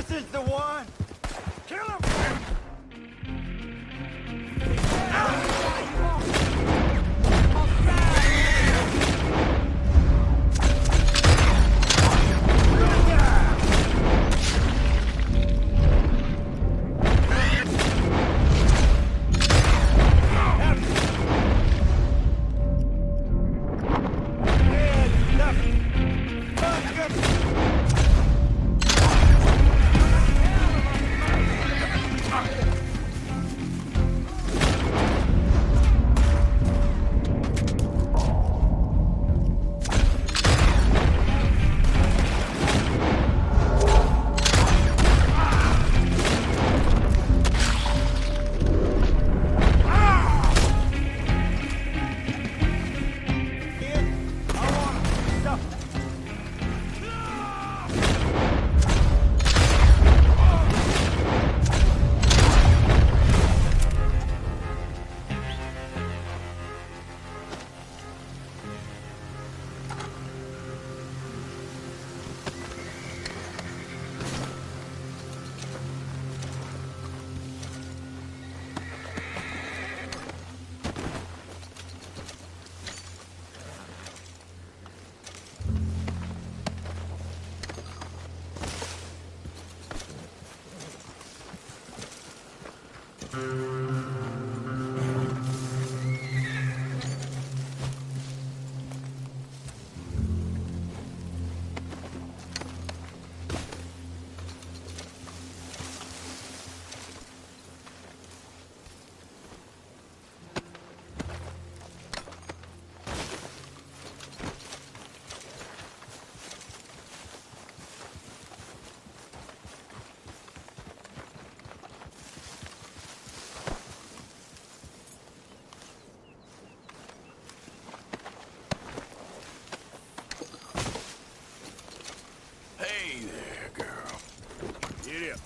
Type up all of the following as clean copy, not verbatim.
This is the one! Kill him! Hey there, girl. Get up.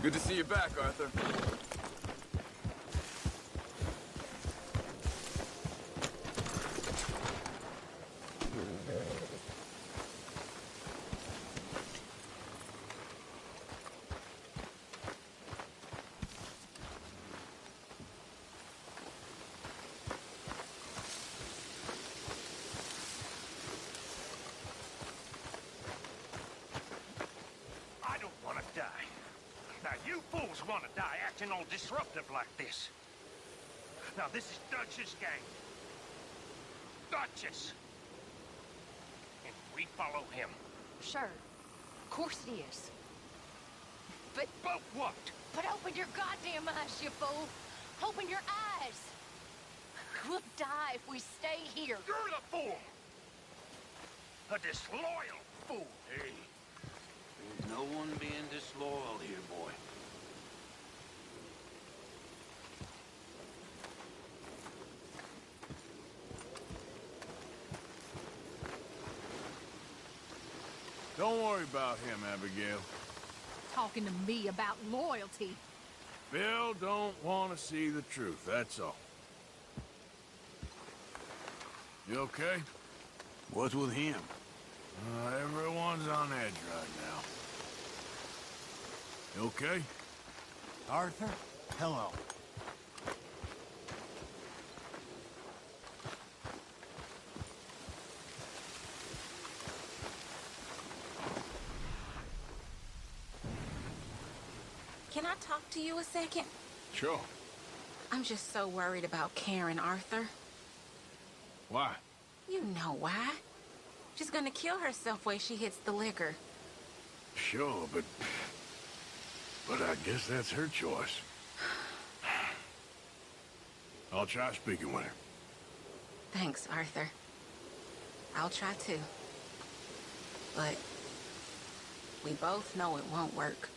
Good to see you back, Arthur. I don't want to die. Now, you fools want to die acting all disruptive like this. Now, this is Dutch's gang. Dutch's. And we follow him. Sure. Of course it is. But what? But open your goddamn eyes, you fool! Open your eyes! We'll die if we stay here. You're the fool! A disloyal fool. Hey, there's no one being disloyal here, boy. Don't worry about him, Abigail. Talking to me about loyalty. Bill don't want to see the truth, that's all. You okay? What's with him? Everyone's on edge right now. You okay? Arthur, hello. Can I talk to you a second? Sure. I'm just so worried about Karen, Arthur. Why? You know why. She's gonna kill herself when she hits the liquor. Sure, but I guess that's her choice. I'll try speaking with her. Thanks, Arthur. I'll try too. But we both know it won't work.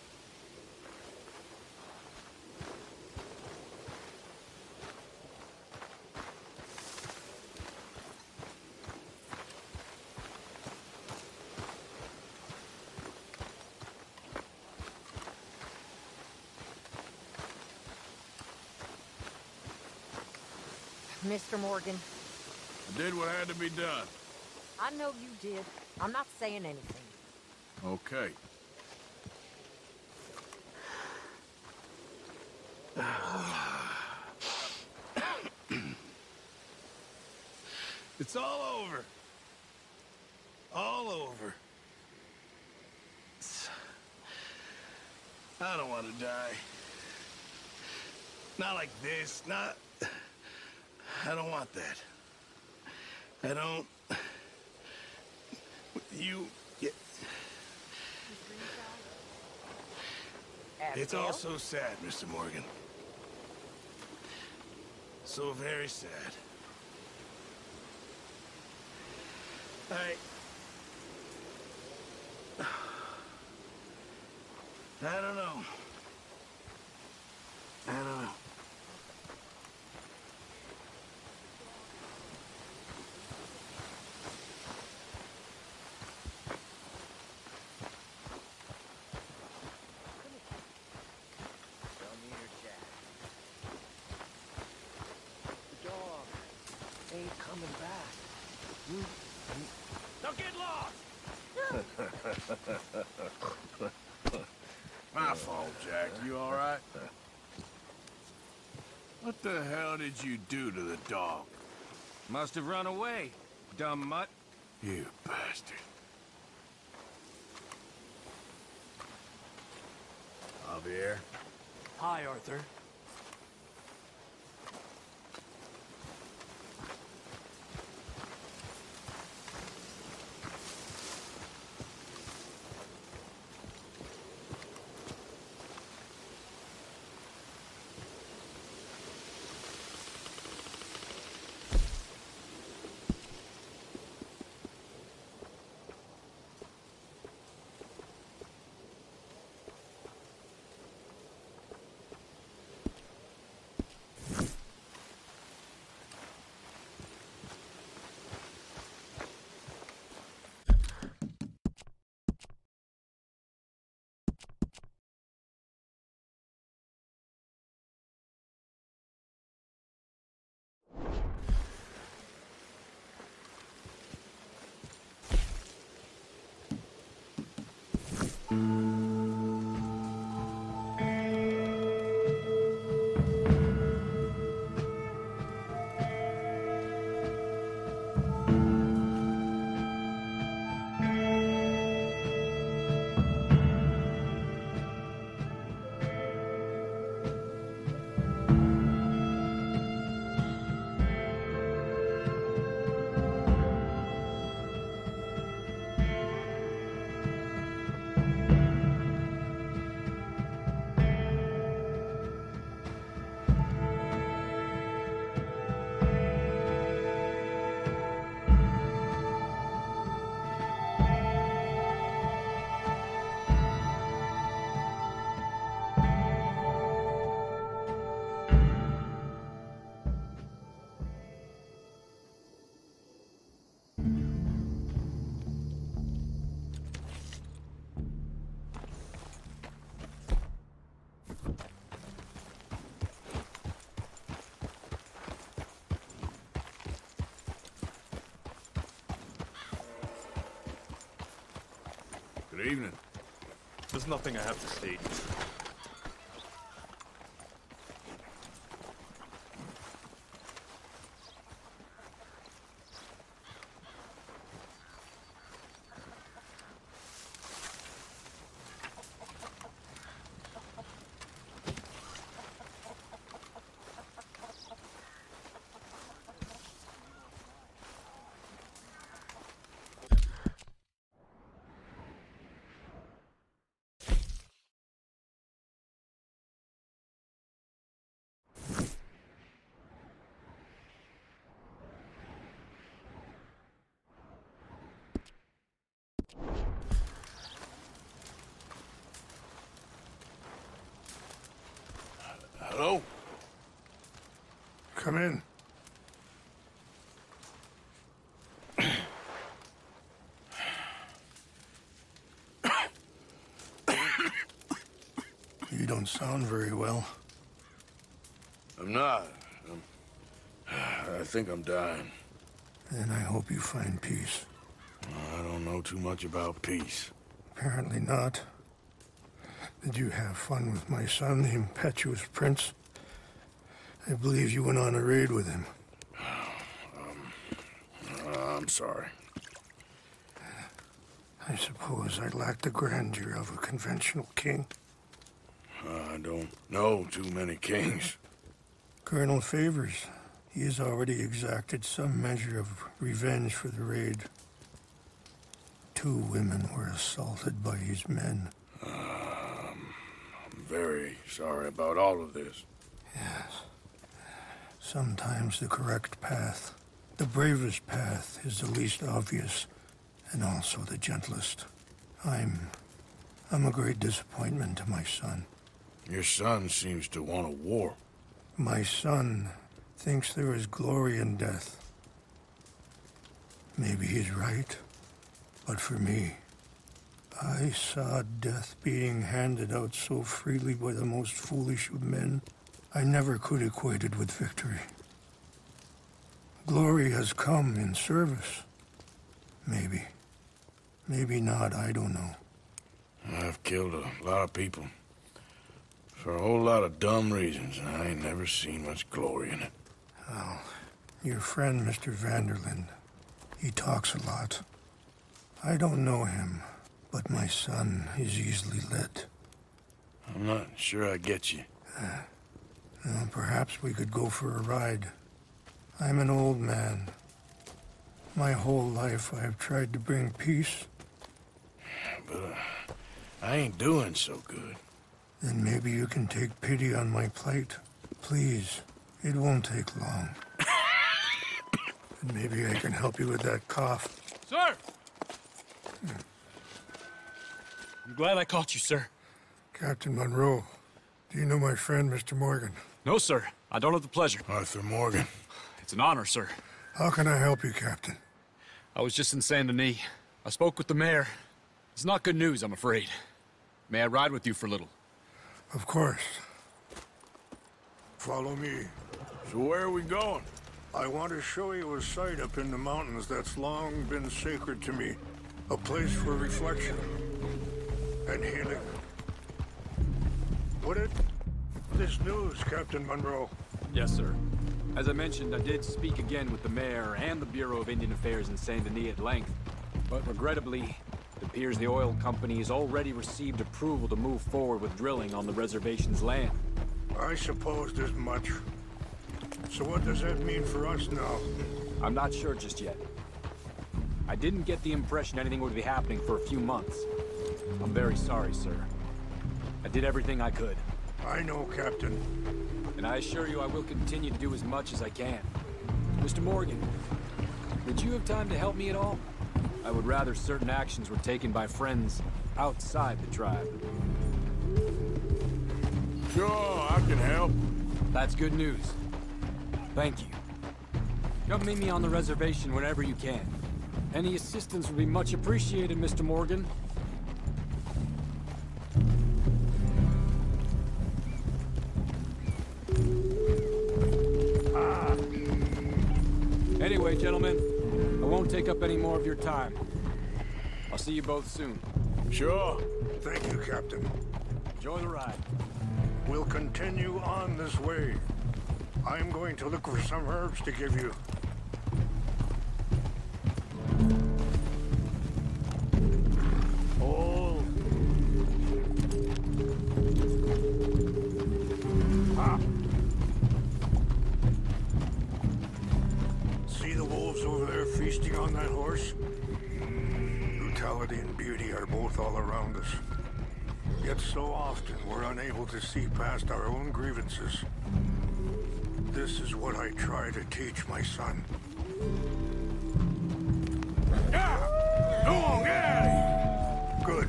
Mr. Morgan, I did what had to be done. I know you did. I'm not saying anything. Okay. It's all over. All over. I don't want to die. Not like this, not... I don't want that. I don't... You... Yeah. It's all so sad, Mr. Morgan. So very sad. I don't know. I don't know. Ain't coming back. Now get lost! My fault, Jack. You all right? What the hell did you do to the dog? Must have run away, dumb mutt. You bastard. Javier? Hi, Arthur. Good evening. There's nothing I have to state. Hello? Come in. You don't sound very well. I'm not. I think I'm dying. Then I hope you find peace. I don't know too much about peace. Apparently not. Did you have fun with my son, the impetuous prince? I believe you went on a raid with him. I'm sorry. I suppose I lack the grandeur of a conventional king. I don't know too many kings. Colonel Favors, he has already exacted some measure of revenge for the raid. 2 women were assaulted by his men. I'm very sorry about all of this. Yes. Sometimes the correct path, the bravest path, is the least obvious, and also the gentlest. I'm a great disappointment to my son. Your son seems to want a war. My son thinks there is glory in death. Maybe he's right, but for me, I saw death being handed out so freely by the most foolish of men. I never could equate it with victory. Glory has come in service. Maybe. Maybe not, I don't know. I've killed a lot of people. For a whole lot of dumb reasons, and I ain't never seen much glory in it. Well, your friend, Mr. Vanderlyn, he talks a lot. I don't know him, but my son is easily led. I'm not sure I get you. Well, perhaps we could go for a ride. I'm an old man. My whole life I have tried to bring peace. But I ain't doing so good. Then maybe you can take pity on my plight. Please, it won't take long. And maybe I can help you with that cough. Sir! I'm glad I caught you, sir. Captain Monroe, do you know my friend, Mr. Morgan? No, sir. I don't have the pleasure. Arthur Morgan. It's an honor, sir. How can I help you, Captain? I was just in Saint Denis. I spoke with the mayor. It's not good news, I'm afraid. May I ride with you for a little? Of course. Follow me. So where are we going? I want to show you a site up in the mountains that's long been sacred to me. A place for reflection and healing. What it? This news, Captain Monroe. Yes, sir. As I mentioned, I did speak again with the mayor and the Bureau of Indian Affairs in Saint Denis at length. But regrettably, it appears the oil company has already received approval to move forward with drilling on the reservation's land. I supposed as much. So what does that mean for us now? I'm not sure just yet. I didn't get the impression anything would be happening for a few months. I'm very sorry, sir. I did everything I could. I know, Captain. And I assure you I will continue to do as much as I can. Mr. Morgan, would you have time to help me at all? I would rather certain actions were taken by friends outside the tribe. Sure, I can help. That's good news. Thank you. Come meet me on the reservation whenever you can. Any assistance would be much appreciated, Mr. Morgan. Anyway, gentlemen, I won't take up any more of your time. I'll see you both soon. Sure. Thank you, Captain. Enjoy the ride. We'll continue on this way. I'm going to look for some herbs to give you. Oh. Ah. See the wolves over there feasting on that horse? Brutality and beauty are both all around us. Yet so often we're unable to see past our own grievances. This is what I try to teach my son. Go on, get out of here! Good.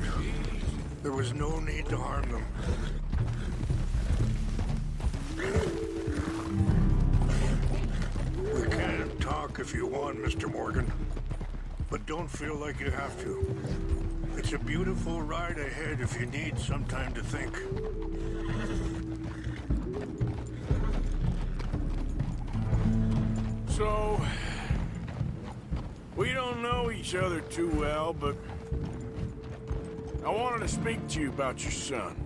There was no need to harm them. if you want, Mr. Morgan. But don't feel like you have to. It's a beautiful ride ahead if you need some time to think. So, we don't know each other too well, but I wanted to speak to you about your son.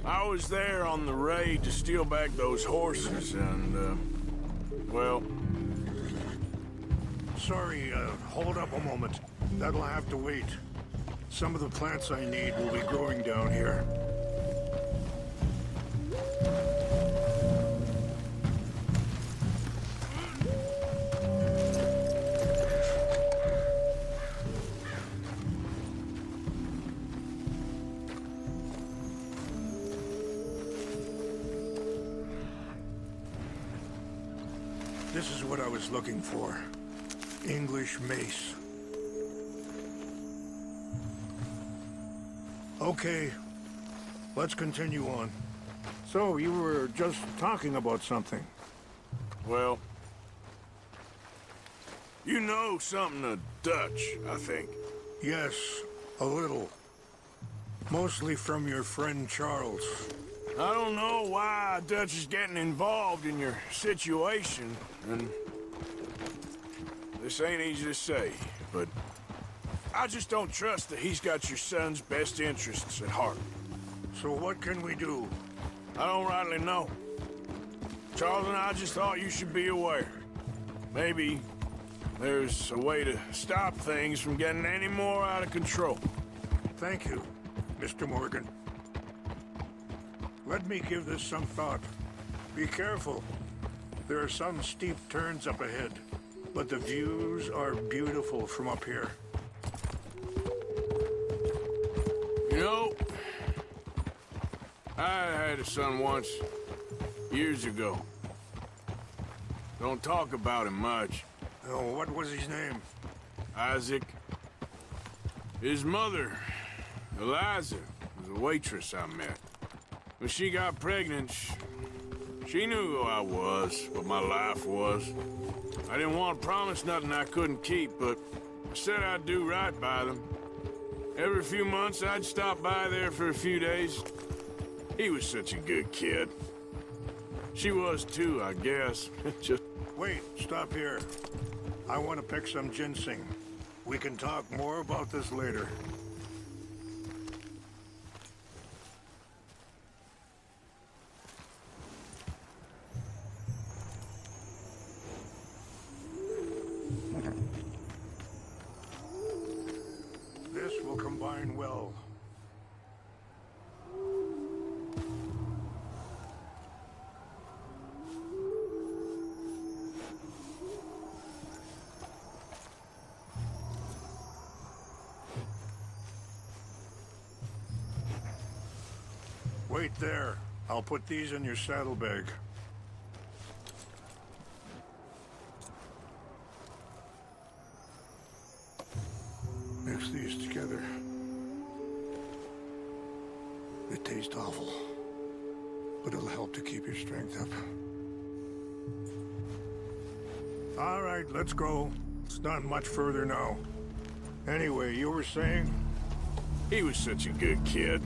I was there on the raid to steal back those horses, and, well... Sorry, hold up a moment. That'll have to wait. Some of the plants I need will be growing down here. This is what I was looking for. English mace. Okay, let's continue on. So, you were just talking about something. Well... You know something of Dutch, I think. Yes, a little. Mostly from your friend Charles. I don't know why Dutch is getting involved in your situation, and... This ain't easy to say, but... I just don't trust that he's got your son's best interests at heart. So what can we do? I don't rightly know. Charles and I just thought you should be aware. Maybe there's a way to stop things from getting any more out of control. Thank you, Mr. Morgan. Let me give this some thought. Be careful. There are some steep turns up ahead, but the views are beautiful from up here. You know, I had a son once, years ago. Don't talk about him much. Oh, what was his name? Isaac. His mother, Eliza, was a waitress I met. When she got pregnant, she knew who I was, what my life was. I didn't want to promise nothing I couldn't keep, but I said I'd do right by them. Every few months, I'd stop by there for a few days. He was such a good kid. She was too, I guess. Just... Wait, stop here. I want to pick some ginseng. We can talk more about this later. This will combine well. Wait there. I'll put these in your saddlebag. Mix these together. It tastes awful, but it'll help to keep your strength up. All right, let's go. It's not much further now. Anyway, you were saying? He was such a good kid.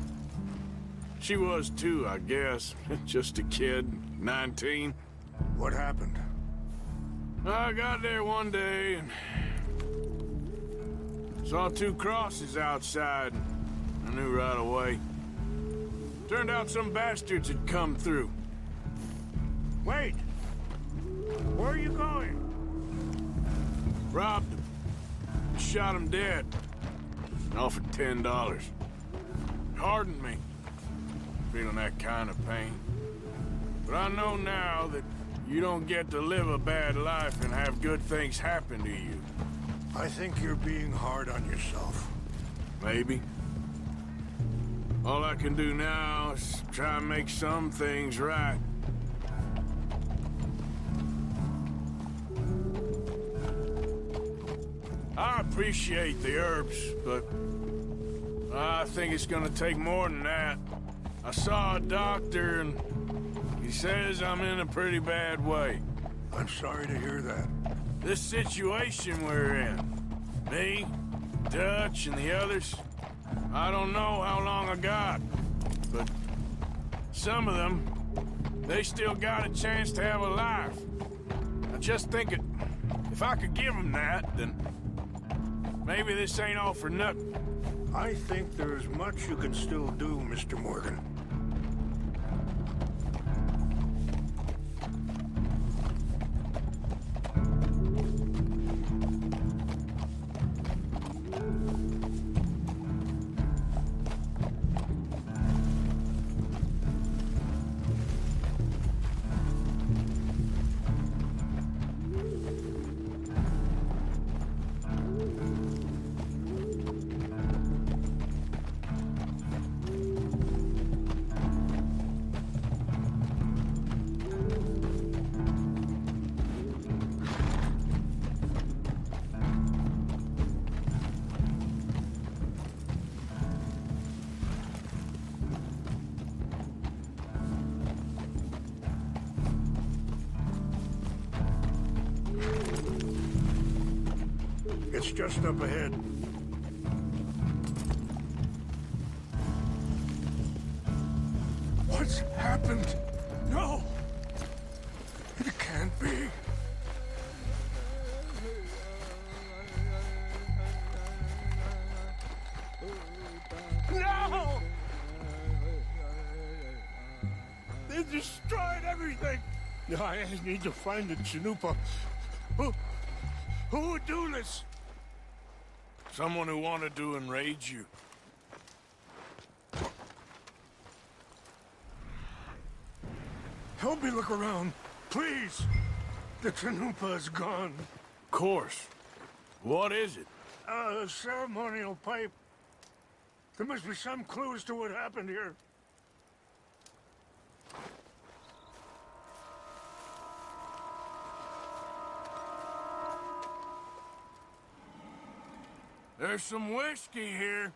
She was too, I guess. Just a kid, 19. What happened? I got there one day and saw two crosses outside. I knew right away. Turned out some bastards had come through. Wait! Where are you going? Robbed them. Shot them dead. And offered $10. Hardened me. Feeling that kind of pain. But I know now that you don't get to live a bad life and have good things happen to you. I think you're being hard on yourself. Maybe. All I can do now is try and make some things right. I appreciate the herbs, but I think it's gonna take more than that. I saw a doctor, and he says I'm in a pretty bad way. I'm sorry to hear that. This situation we're in, me, Dutch, and the others, I don't know how long I got, but some of them, they still got a chance to have a life. I just think if I could give them that, then maybe this ain't all for nothing. I think there's much you can still do, Mr. Morgan. It's just up ahead. What's happened? No! It can't be. No! They destroyed everything! I need to find the Chanupa. Who would do this? Someone who wanted to enrage you. Help me look around, please. The Chanupa is gone. Of course. What is it? A ceremonial pipe. There must be some clue as to what happened here. There's some whiskey here.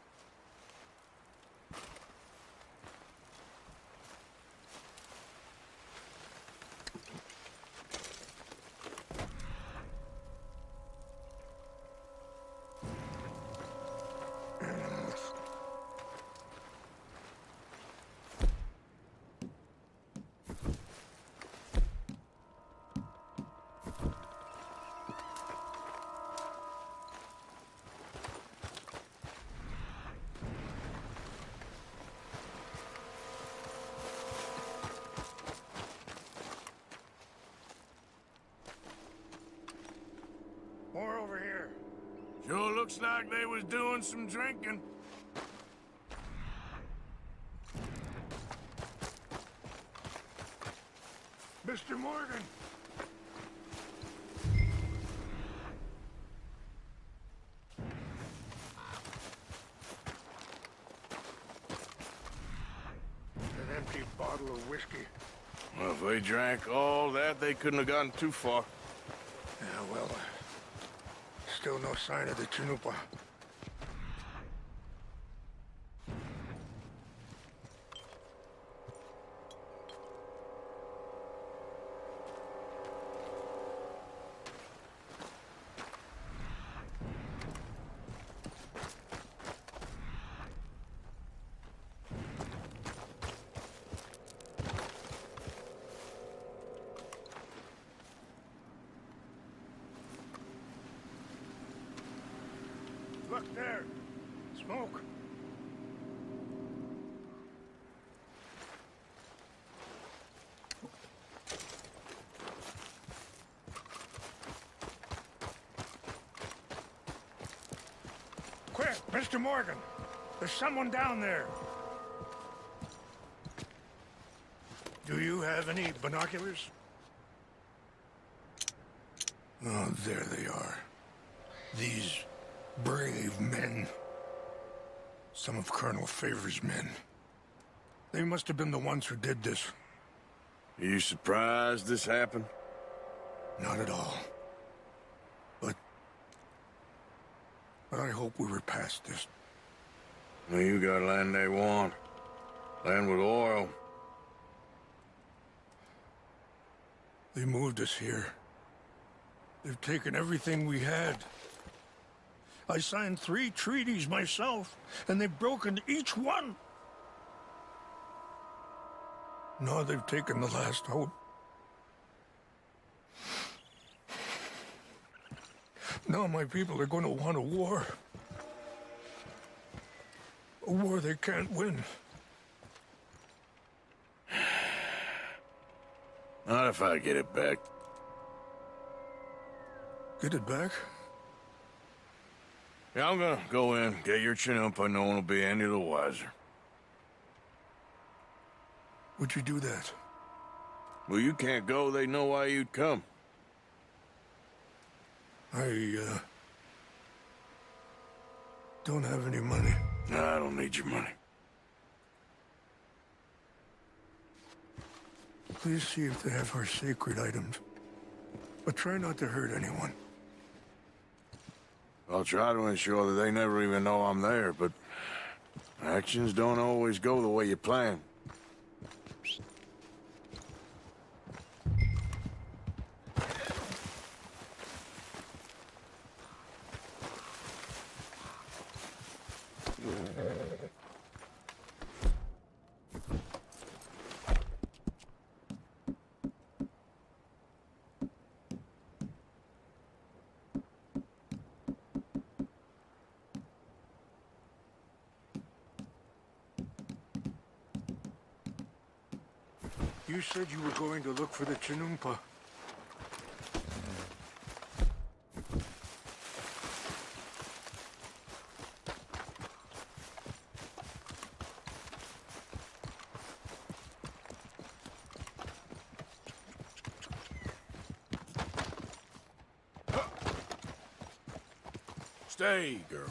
More over here. Sure looks like they was doing some drinking. Mr. Morgan! An empty bottle of whiskey. Well, if they drank all that, they couldn't have gotten too far. Yeah, well, still no sign of the Chanupa. Look there. Smoke. Quick, Mr. Morgan. There's someone down there. Do you have any binoculars? Oh, there they are. These brave men. Some of Colonel Favor's men. They must have been the ones who did this. Are you surprised this happened? Not at all. But I hope we were past this. Well, you got land they want. Land with oil. They moved us here. They've taken everything we had. I signed 3 treaties myself, and they've broken each one. Now they've taken the last hope. Now my people are going to want a war. A war they can't win. Not if I get it back. Get it back? Yeah, I'm gonna go in, get your chinumpa, no one will be any the wiser. Would you do that? Well, you can't go, they know why you'd come. I, don't have any money. No, I don't need your money. Please see if they have our sacred items. But try not to hurt anyone. I'll try to ensure that they never even know I'm there, but actions don't always go the way you plan. You said you were going to look for the Chinumpa. Stay, girl.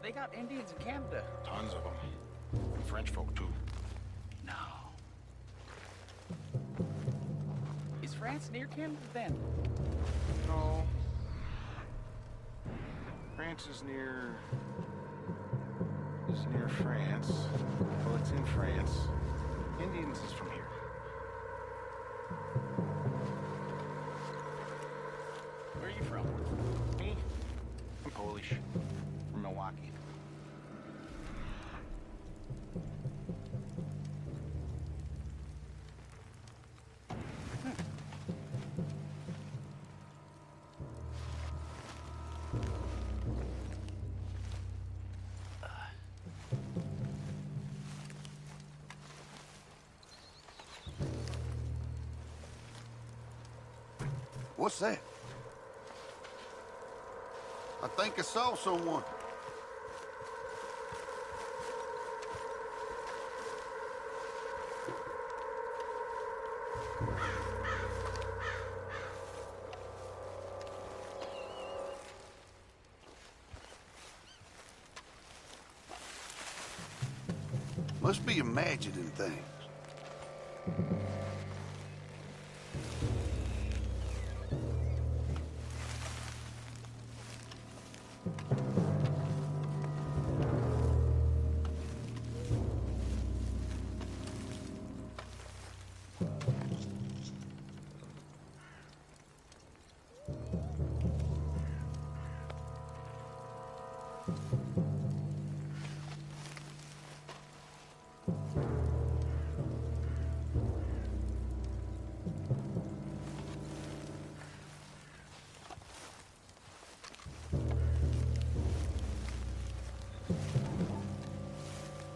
They got Indians in Canada. Tons of them. And French folk, too. No. Is France near Canada then? No. France is near France. Well, it's in France. Indians is from here. Where are you from? Me? I'm Polish. From Milwaukee. What's that? I think I saw someone. Must be imagining things.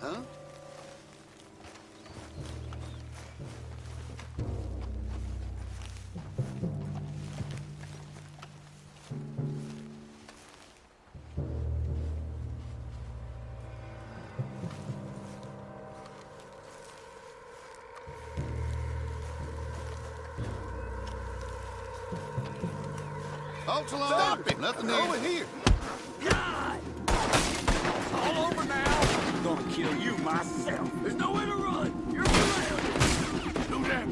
Huh? Halt along. Stop it! Nothing over here. All over now. I'm gonna kill you myself. There's nowhere to run. You're surrounded. Do that.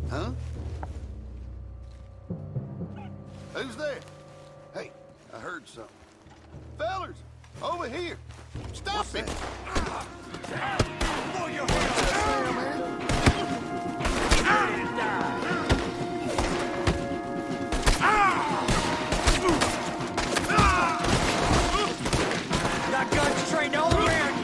Huh? Who's there? Hey, I heard something. Fellers, over here. Stop it! Pull your head Got guns trained all around you.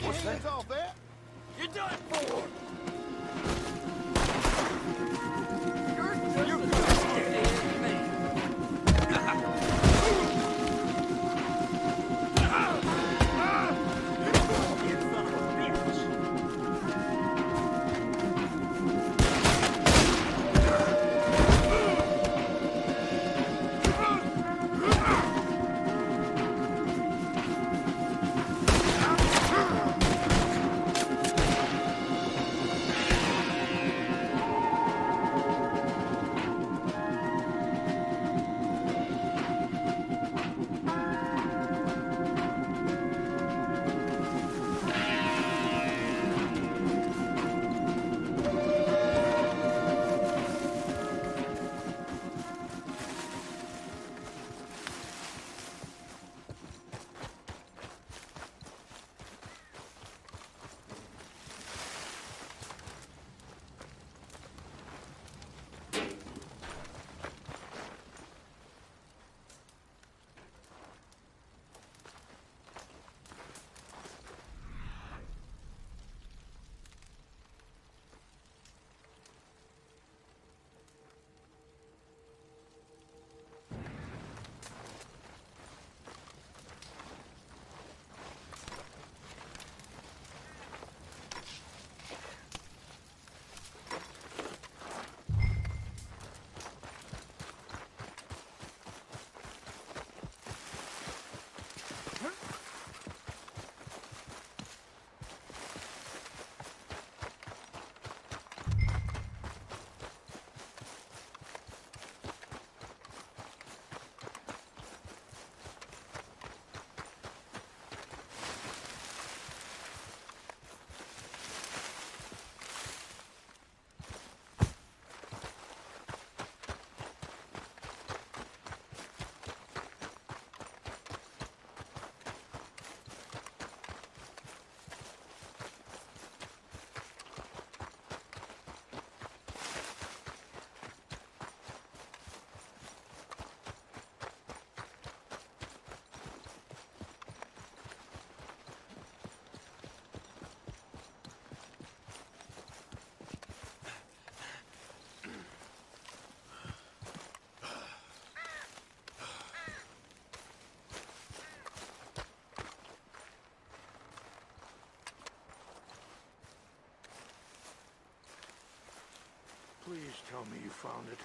What's that? Hands off that! You're done for! You're You're good, man. You son of a bitch. Please tell me you found it.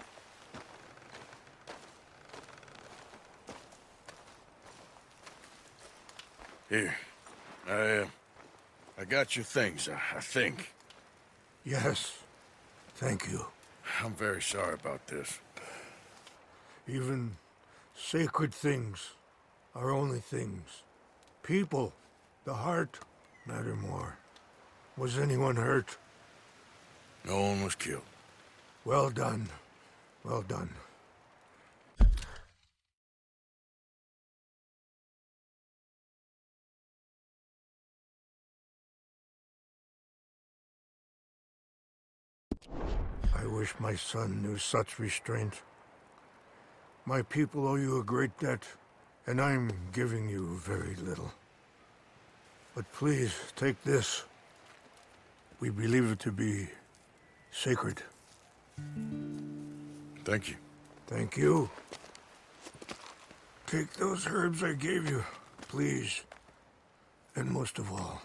Here. I got your things, I think. Yes. Thank you. I'm very sorry about this. Even sacred things are only things. People, the heart, matter more. Was anyone hurt? No one was killed. Well done. Well done. I wish my son knew such restraint. My people owe you a great debt, and I'm giving you very little. But please, take this. We believe it to be sacred. Thank you. Thank you. Take those herbs I gave you, please. And most of all,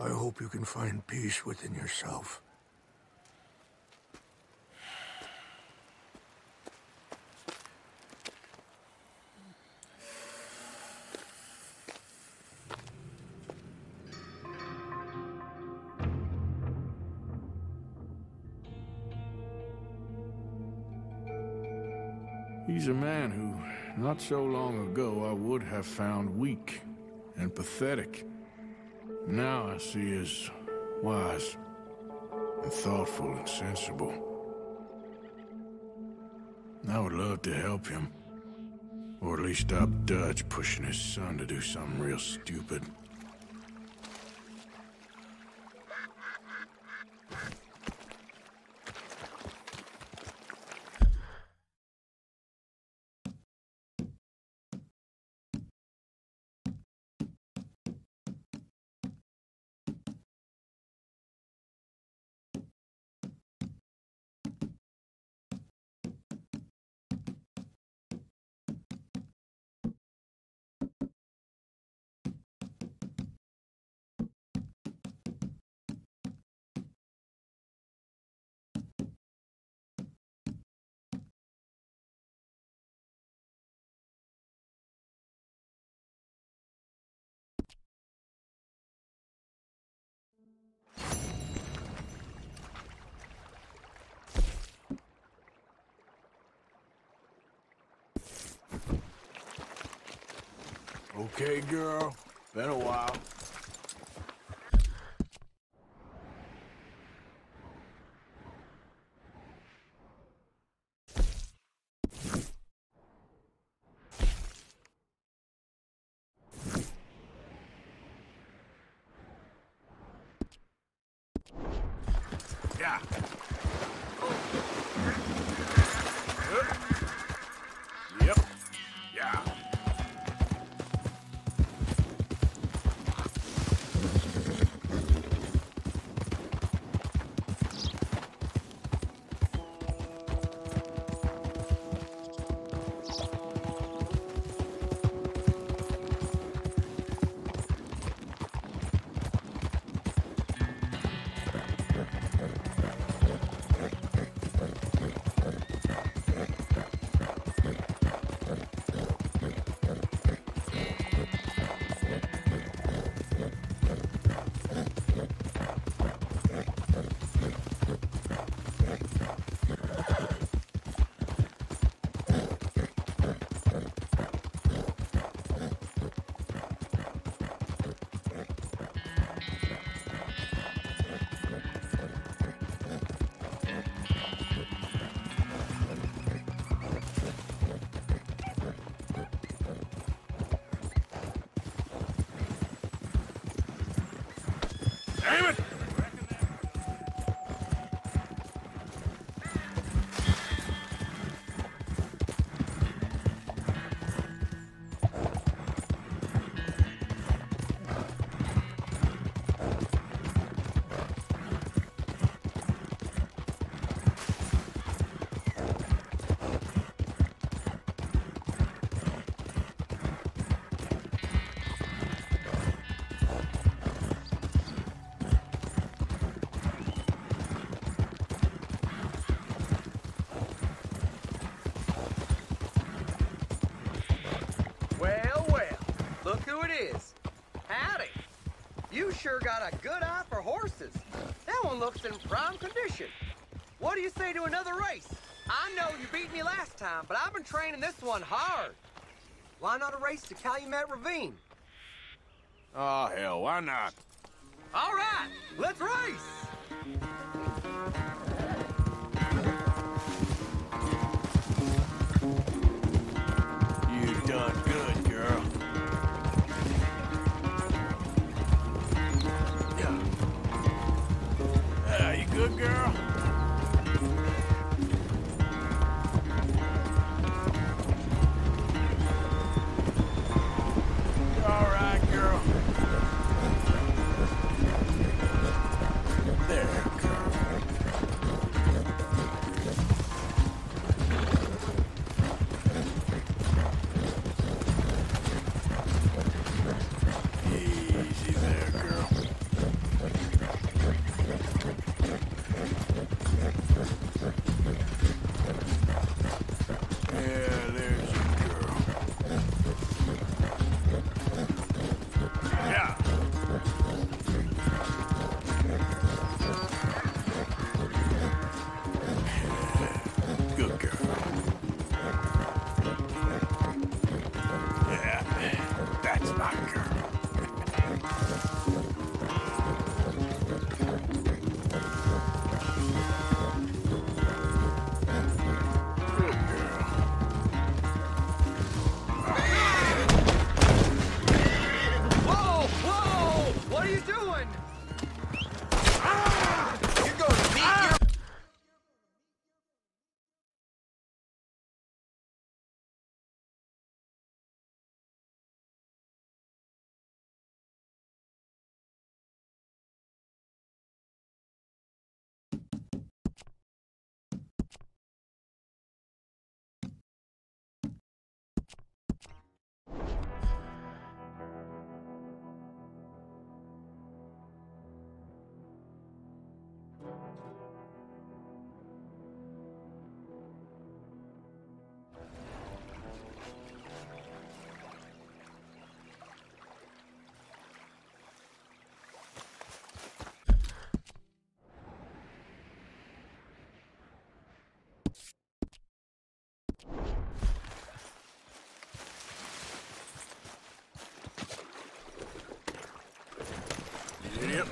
I hope you can find peace within yourself. He's a man who, not so long ago, I would have found weak and pathetic. Now I see as wise and thoughtful and sensible. I would love to help him. Or at least stop Dutch pushing his son to do something real stupid. Okay, girl. Been a while. Yeah. Yep. Yeah. Damn it! who it is. Howdy. You sure got a good eye for horses. That one looks in prime condition. What do you say to another race? I know you beat me last time, but I've been training this one hard. Why not a race to Calumet Ravine? Oh, hell, why not? All right, let's race! You done good, girl. You good, girl? All right, girl. There, girl. Easy there, girl. Yeah, there's your girl. Yeah. Good girl. Yeah, that's my girl. Good girl. Whoa, whoa! What are you doing? You're gonna meet your... Yep.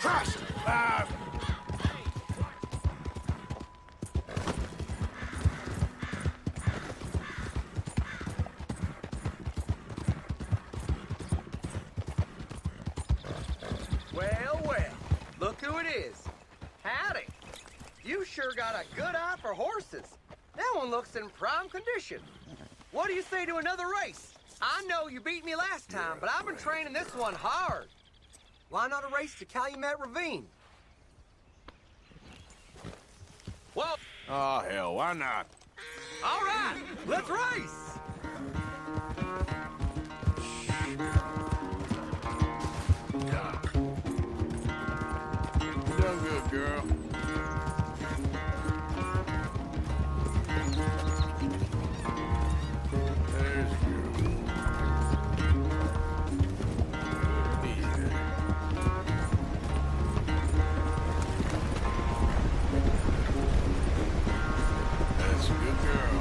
Christ! Well, well, look who it is. Howdy. You sure got a good eye for horses. That one looks in prime condition. What do you say to another race? I know you beat me last time, but I've been training this one hard. Why not a race to Calumet Ravine? Well... Oh, hell, why not? All right, let's race! You done good, girl. There's a girl. Easy. That's a good girl.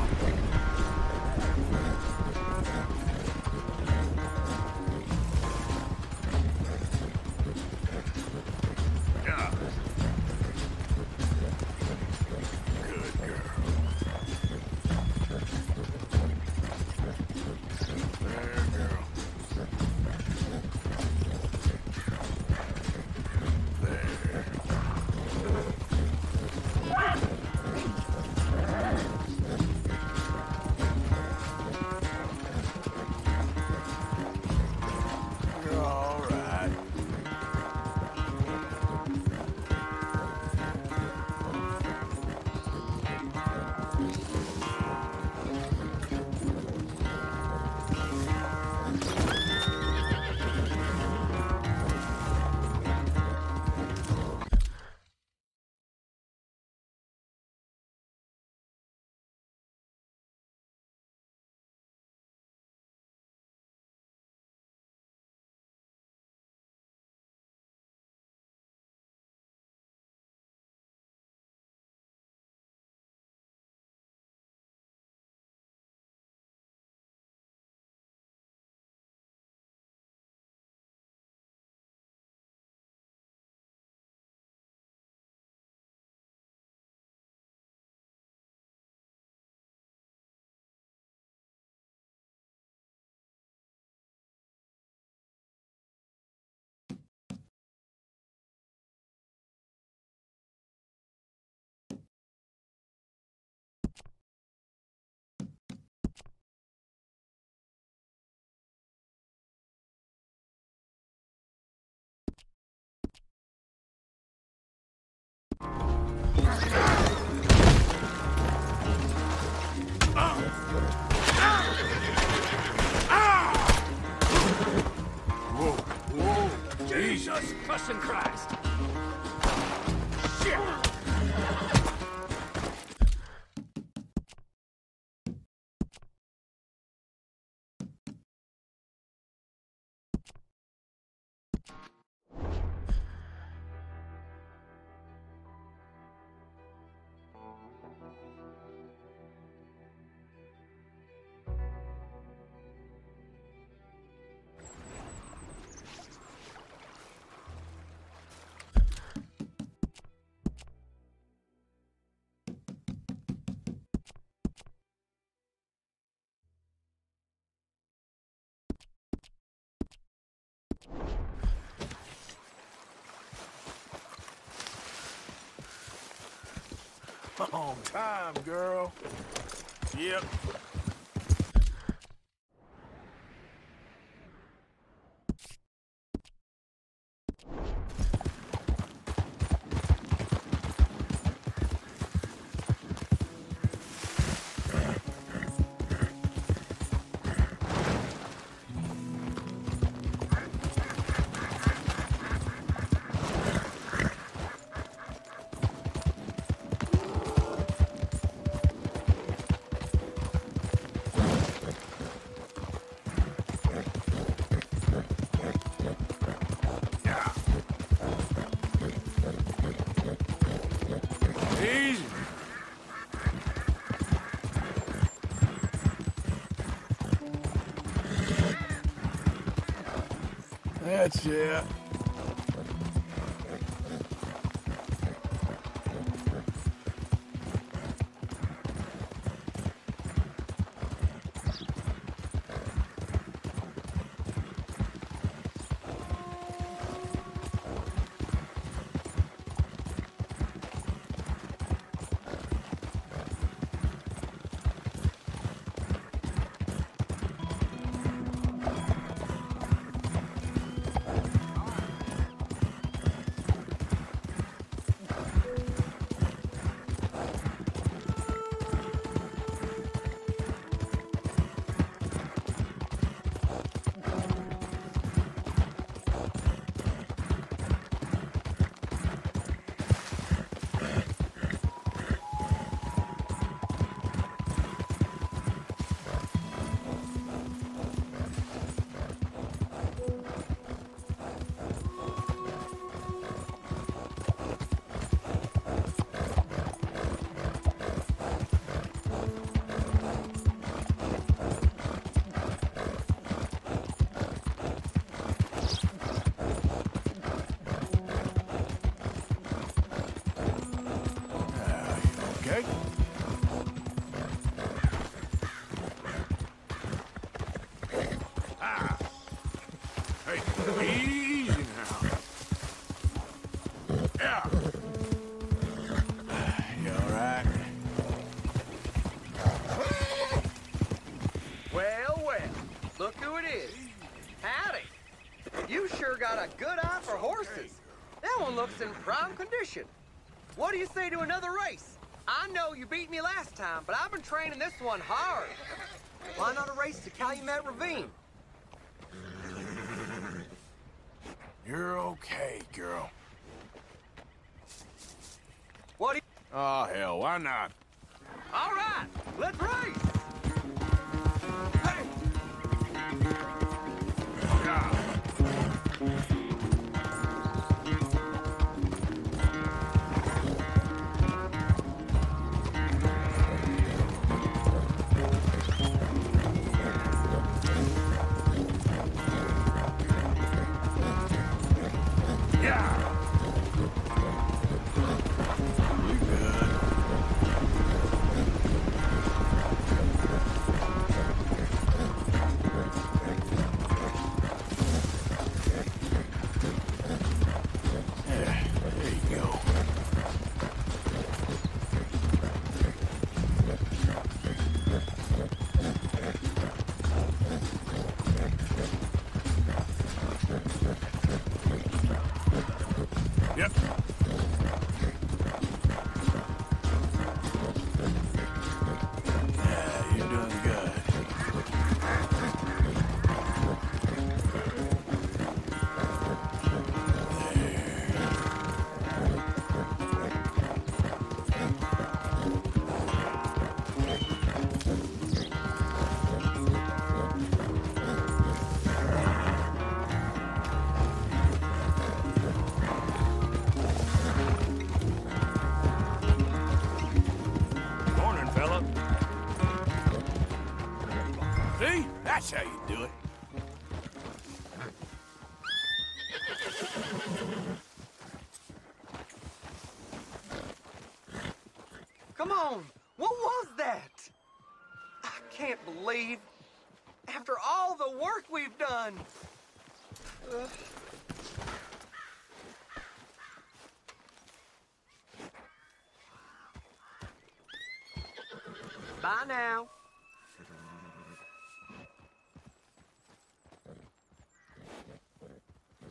Yeah. Good girl. There, girl. There. You're all right. Whoa, whoa, Jesus cussing Christ! Shit! on time, girl. Yep. Easy. That's it. okay? Ah! Hey, easy now. Yeah. You all right? Well, well, look who it is. Howdy. You sure got a good eye for horses. That one looks in prime condition. What do you say to another race? I know you beat me last time, but I've been training this one hard. Why not a race to Calumet Ravine? You're okay, girl. What do you... Oh, hell, why not? All right, let's race! Hey! Yeah. Yeah! You good? Yeah, there you go. Yep. Yeah, you're doing good. Morning, fella. See? That's how you do it. Come on, what was that? I can't believe, after all the work we've done. Ugh. Bye now.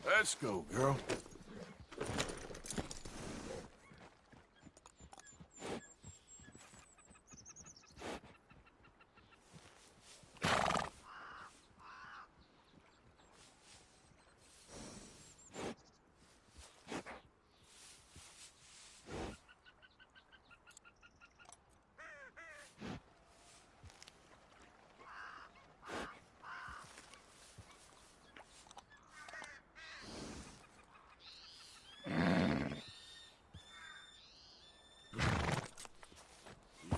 Let's go, girl.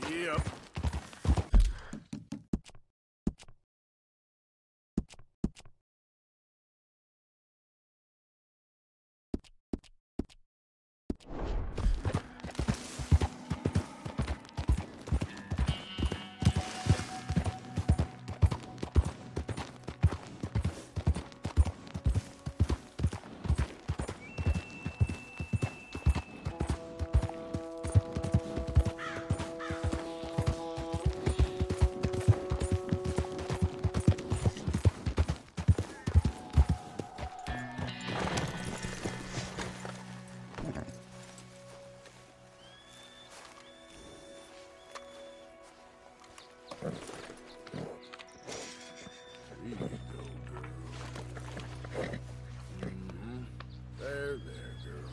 Yep. There you go, girl. There, girl.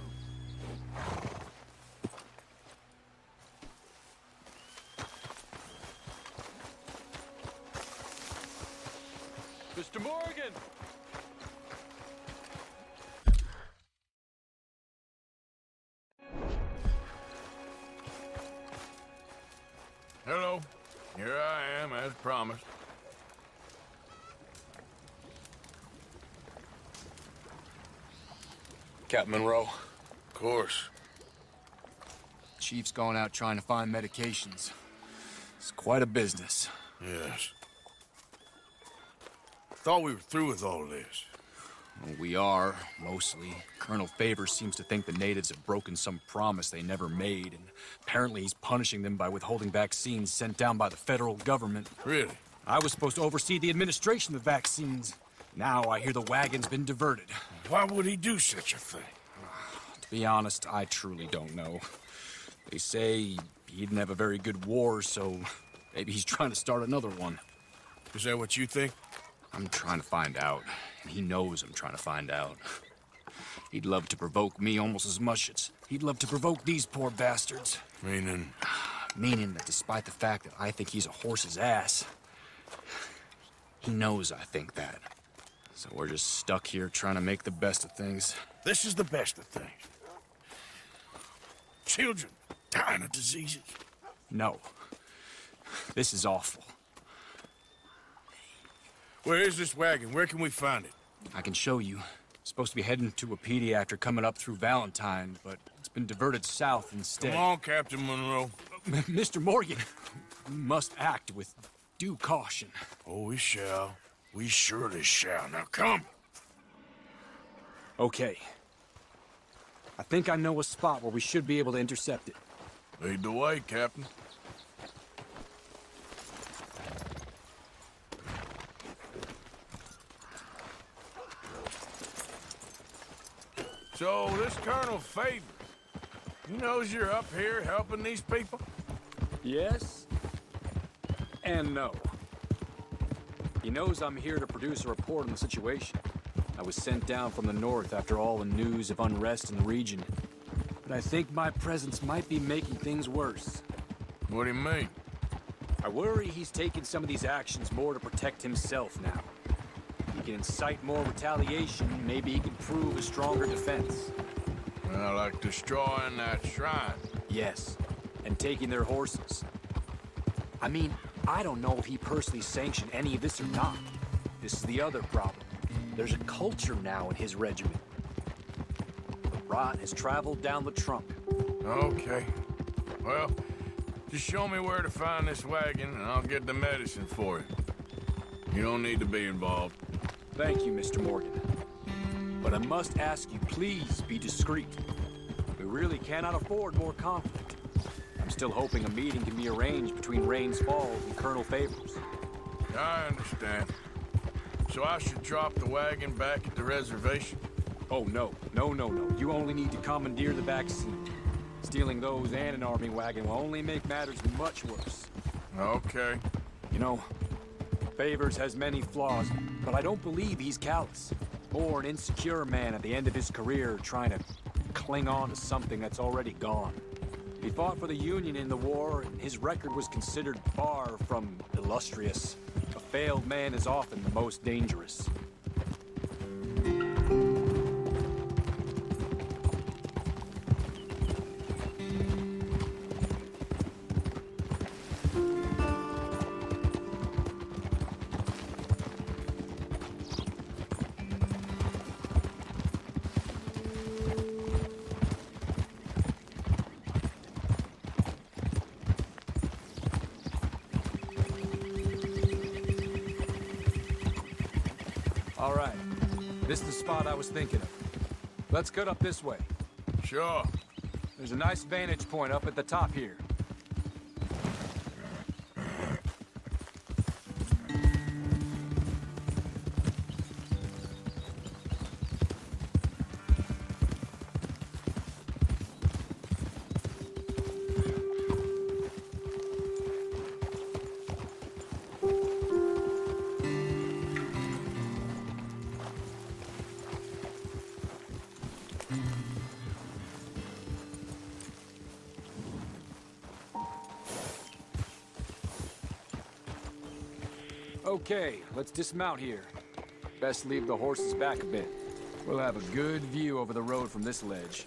Mr. Morgan! Hello. Here I am, as promised. Captain Monroe. Of course. Chief's gone out trying to find medications. It's quite a business. Yes. Thought we were through with all this. Well, we are, mostly. Colonel Favors seems to think the natives have broken some promise they never made, and apparently he's punishing them by withholding vaccines sent down by the federal government. Really? I was supposed to oversee the administration of the vaccines. Now I hear the wagon's been diverted. Why would he do such a thing? To be honest, I truly don't know. They say he didn't have a very good war, so maybe he's trying to start another one. Is that what you think? I'm trying to find out, and he knows I'm trying to find out. He'd love to provoke me almost as much as he'd love to provoke these poor bastards. Meaning? Meaning that despite the fact that I think he's a horse's ass, he knows I think that. So we're just stuck here trying to make the best of things. This is the best of things. Children dying of diseases. No. This is awful. Where is this wagon? Where can we find it? I can show you. Supposed to be heading to a PD after coming up through Valentine, but it's been diverted south instead. Come on, Captain Monroe. Mr. Morgan, we must act with due caution. Oh, we shall. We surely shall. Now come. Okay. I think I know a spot where we should be able to intercept it. Lead the way, Captain. So, this Colonel Favors, he knows you're up here helping these people? Yes. And no. He knows I'm here to produce a report on the situation. I was sent down from the north after all the news of unrest in the region. But I think my presence might be making things worse. What do you mean? I worry he's taking some of these actions more to protect himself now. He can incite more retaliation, maybe he can prove a stronger defense. Well, like destroying that shrine. Yes, and taking their horses. I mean, I don't know if he personally sanctioned any of this or not. This is the other problem. There's a culture now in his regiment. The rot has traveled down the trunk. Okay. Well, just show me where to find this wagon, and I'll get the medicine for you. You don't need to be involved. Thank you, Mr. Morgan. But I must ask you, please be discreet. We really cannot afford more conflict. I'm still hoping a meeting can be arranged between Rains Falls and Colonel Favors. I understand. So I should drop the wagon back at the reservation? Oh, no. No. You only need to commandeer the vaccine. Stealing those and an army wagon will only make matters much worse. Okay. You know, Favors has many flaws, but I don't believe he's callous. More an insecure man at the end of his career trying to cling on to something that's already gone. He fought for the Union in the war, and his record was considered far from illustrious. A failed man is often the most dangerous. All right. This is the spot I was thinking of. Let's cut up this way. Sure. There's a nice vantage point up at the top here. Okay, let's dismount here. Best leave the horses back a bit. We'll have a good view over the road from this ledge.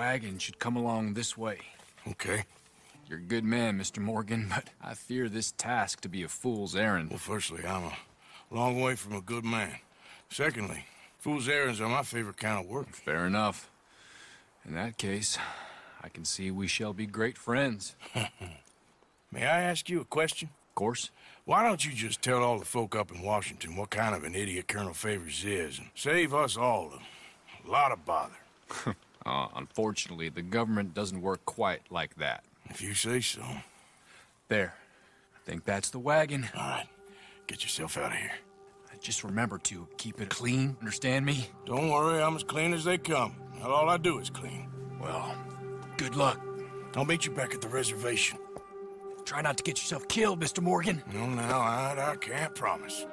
wagon should come along this way. Okay. You're a good man, Mr. Morgan, but I fear this task to be a fool's errand. Well, firstly, I'm a long way from a good man. Secondly, fool's errands are my favorite kind of work. Fair enough. In that case, I can see we shall be great friends. May I ask you a question? Of course. Why don't you just tell all the folk up in Washington what kind of an idiot Colonel Favors is and save us all a lot of bother? Unfortunately, the government doesn't work quite like that. If you say so. There. I think that's the wagon. All right. Get yourself out of here. Just remember to keep it clean, understand me? Don't worry, I'm as clean as they come. Not all I do is clean. Well, good luck. I'll meet you back at the reservation. Try not to get yourself killed, Mr. Morgan. No, now, I can't promise.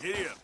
Giddy up.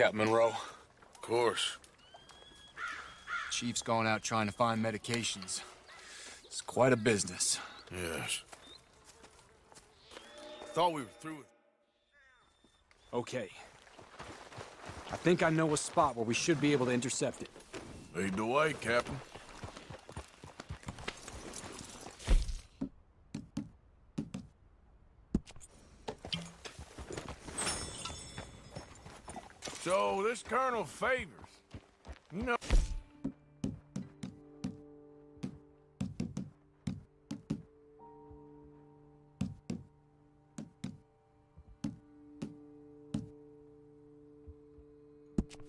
Captain Monroe. Of course. Chief's gone out trying to find medications. It's quite a business. Yes. Thought we were through with... Okay. I think I know a spot where we should be able to intercept it. Lead the way, Captain. So, this Colonel Favors, you know...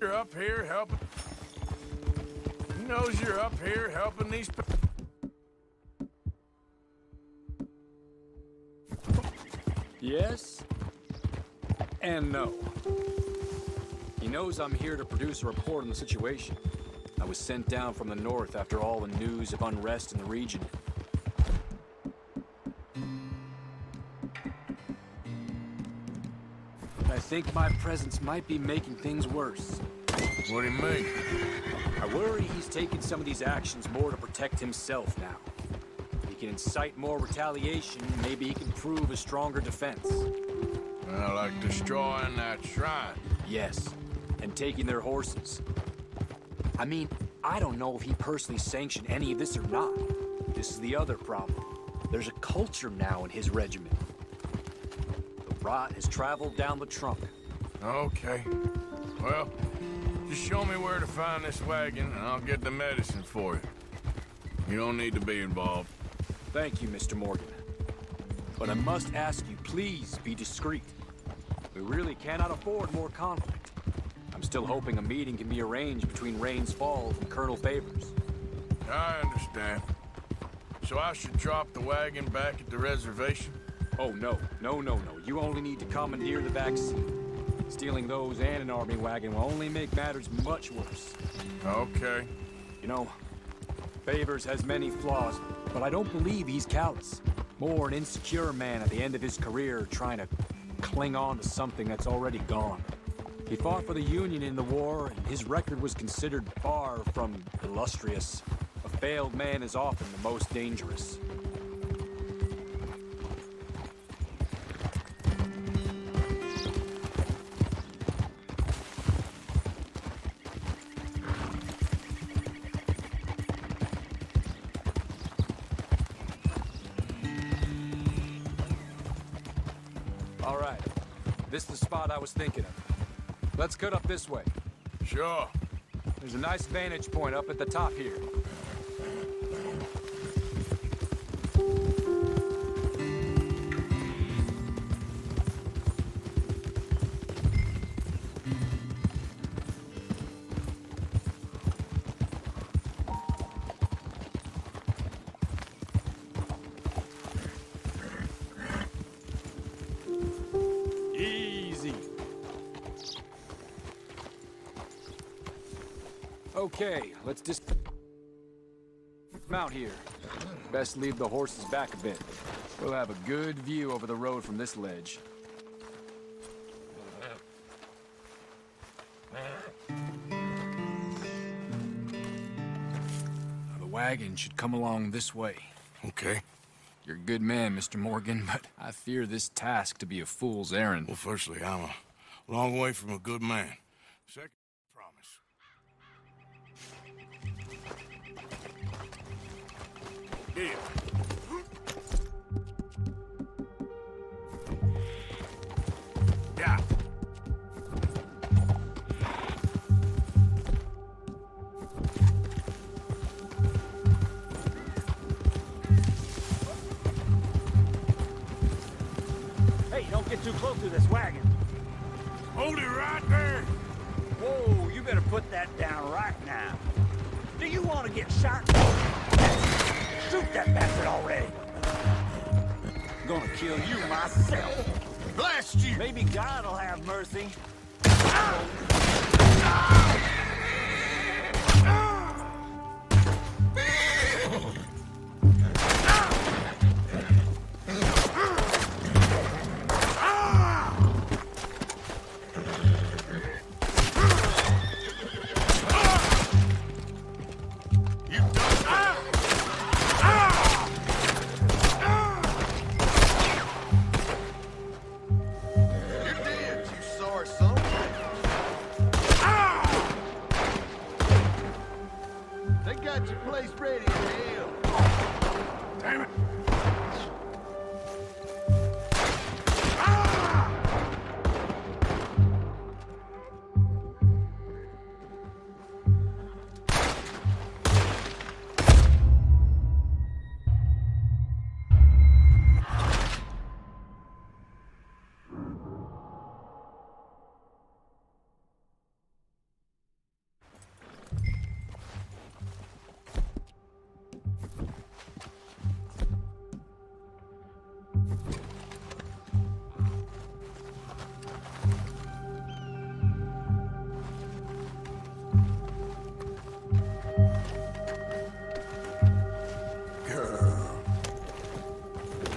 You're up here helping... He knows you're up here helping these... Yes? And no. He knows I'm here to produce a report on the situation. I was sent down from the north after all the news of unrest in the region. I think my presence might be making things worse. What do you mean? I worry he's taking some of these actions more to protect himself now. If he can incite more retaliation, maybe he can prove a stronger defense. Well, like destroying that shrine. Yes, and taking their horses. I mean, I don't know if he personally sanctioned any of this or not. This is the other problem. There's a culture now in his regiment. The rot has traveled down the trunk. Okay. Well, just show me where to find this wagon, and I'll get the medicine for you. You don't need to be involved. Thank you, Mr. Morgan. But I must ask you, please be discreet. We really cannot afford more conflict. I'm still hoping a meeting can be arranged between Rains Falls and Colonel Favors. I understand. So I should drop the wagon back at the reservation? Oh, no. No. You only need to commandeer the back seat. Stealing those and an army wagon will only make matters much worse. Okay. You know, Favors has many flaws, but I don't believe he's callous. More an insecure man at the end of his career trying to cling on to something that's already gone. He fought for the Union in the war, and his record was considered far from illustrious. A failed man is often the most dangerous. All right. This is the spot I was thinking of. Let's cut up this way. Sure. There's a nice vantage point up at the top here. Okay, let's just mount here. Best leave the horses back a bit. We'll have a good view over the road from this ledge. Now, the wagon should come along this way. Okay. You're a good man, Mr. Morgan, but I fear this task to be a fool's errand. Well, firstly, I'm a long way from a good man. Second, promise. Here. Yeah. Hey, don't get too close to this wagon. Hold it right there. Whoa, you better put that down right now. Do you want to get shot? Shoot that bastard already. I'm gonna kill you myself. Blast you! Maybe God will have mercy. got your place ready, hell. Damn it!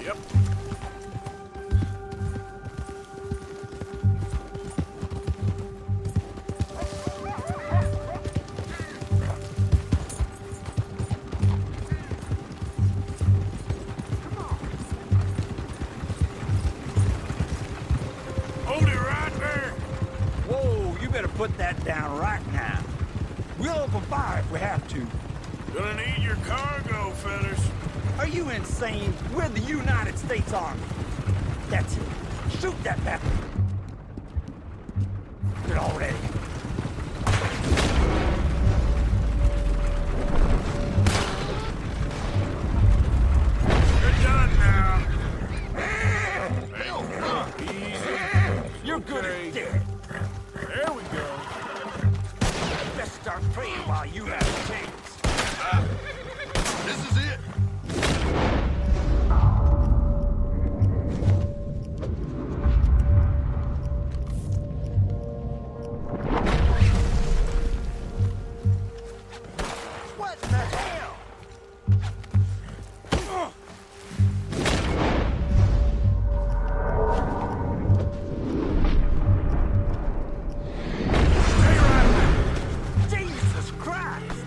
Yep. Hold it right there. Whoa, you better put that down right now. We'll open fire if we have to. Gonna need your cargo, fellas. Are you insane? We're the United States Army. That's it. Shoot that bastard already. You're done now. Easy. You're good at dead. There we go. Let's start praying while you have a chance. This is it. What in the hell? Stay right there. Jesus Christ!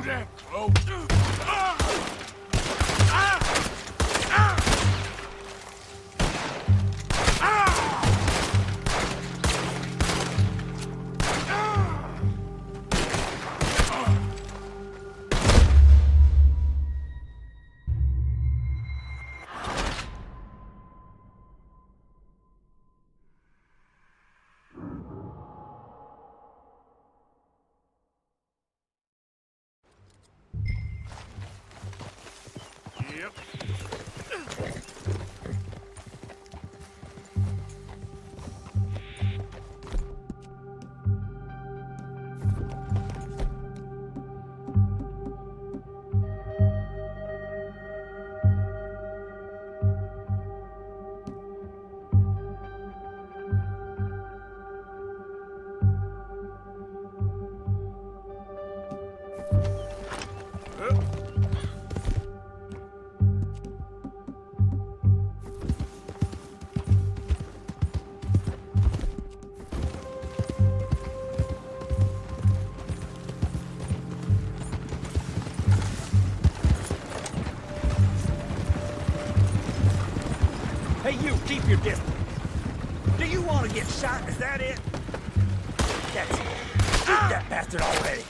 do that close. Yep. Hey, you, keep your distance. Do you want to get shot? Is that it? That's it. Shoot that bastard already.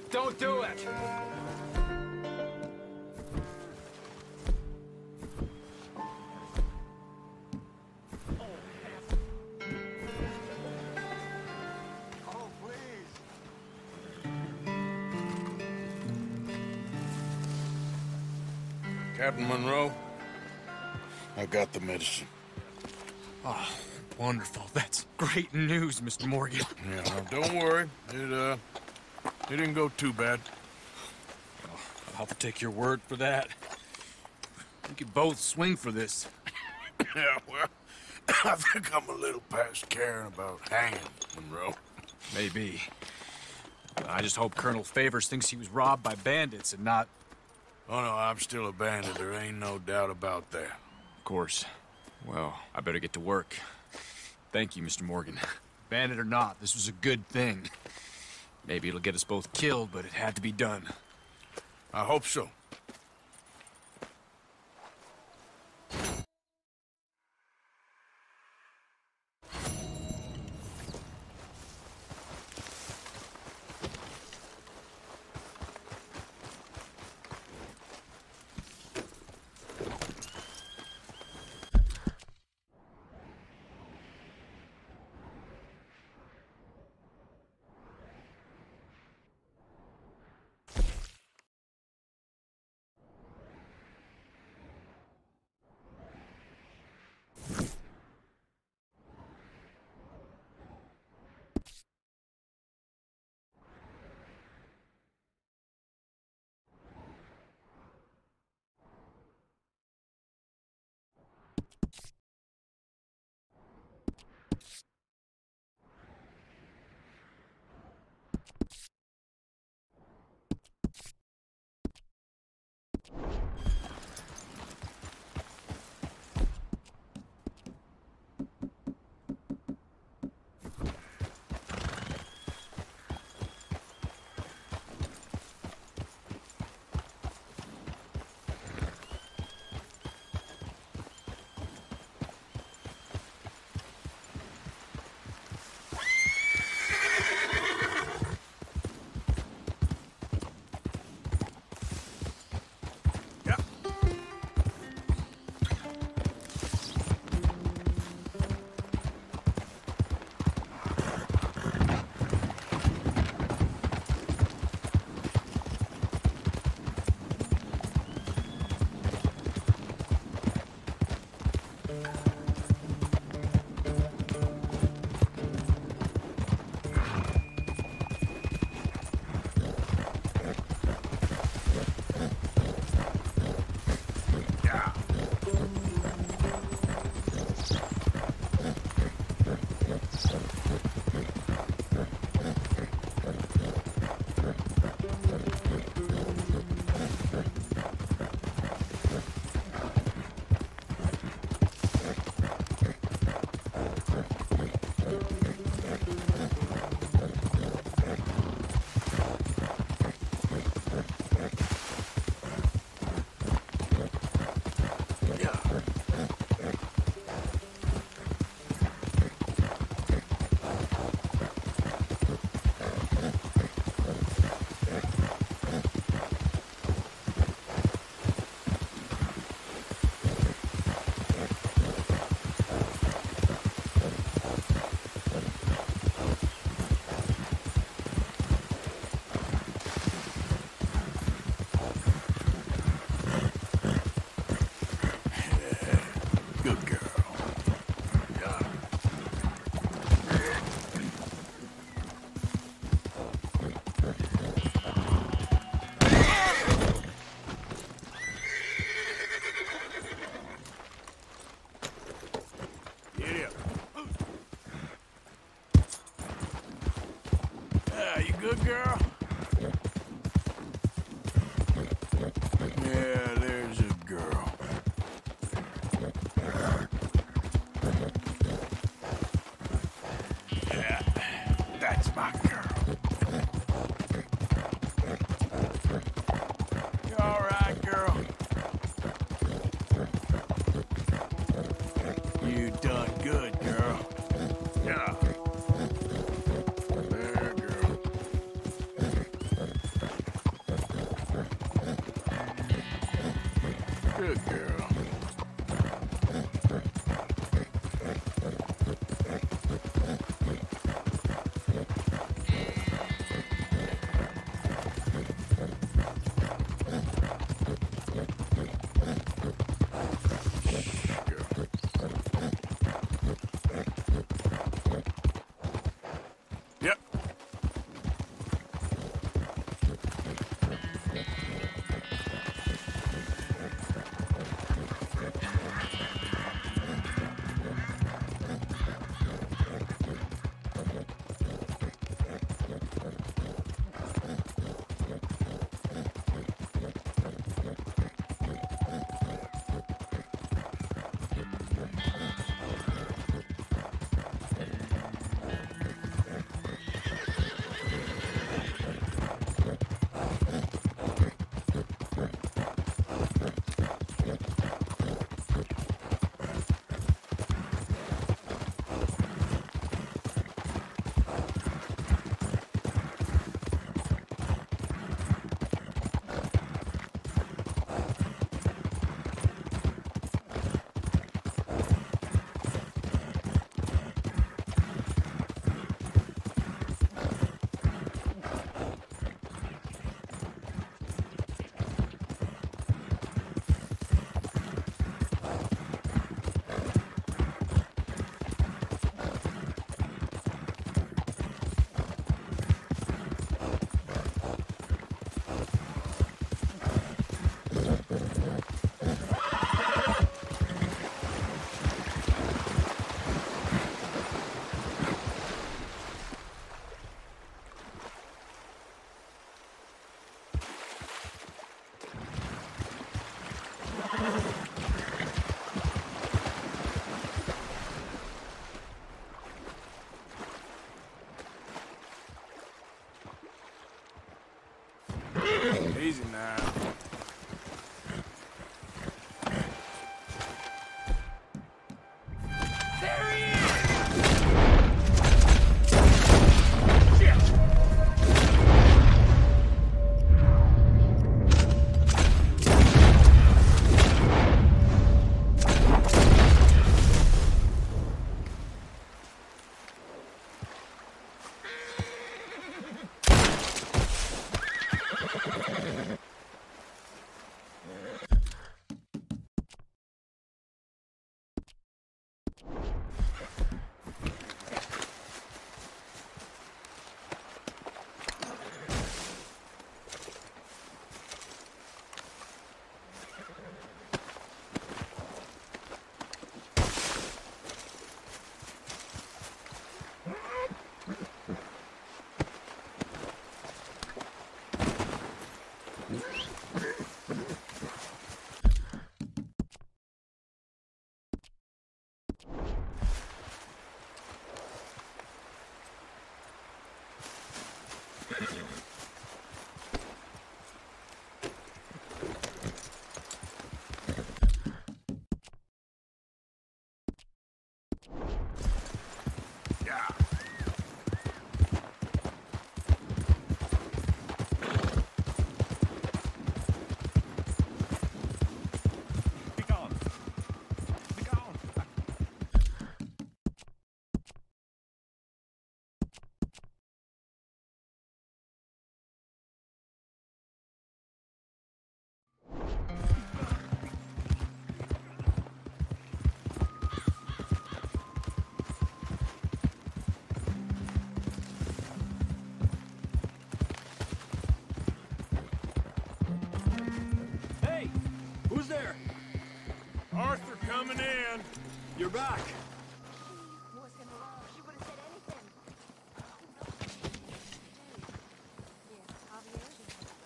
Don't do it! Oh, please. Captain Monroe, I got the medicine. Oh, wonderful. That's great news, Mr. Morgan. Yeah, now don't worry. It didn't go too bad. Oh, I'll have to take your word for that. We could both swing for this. Yeah, well, I think I'm a little past caring about hanging, Monroe. Maybe. I just hope Colonel Favors thinks he was robbed by bandits and not... Oh, no, I'm still a bandit. There ain't no doubt about that. Of course. Well, I better get to work. Thank you, Mr. Morgan. Bandit or not, this was a good thing. Maybe it'll get us both killed, but it had to be done. I hope so. Good girl? Yeah, there's a girl. Yeah, that's my girl. You all right, girl? You done good, girl. Yeah. Good girl. Easy now. There he is! Shit! Hey! Who's there? Arthur coming in. You're back.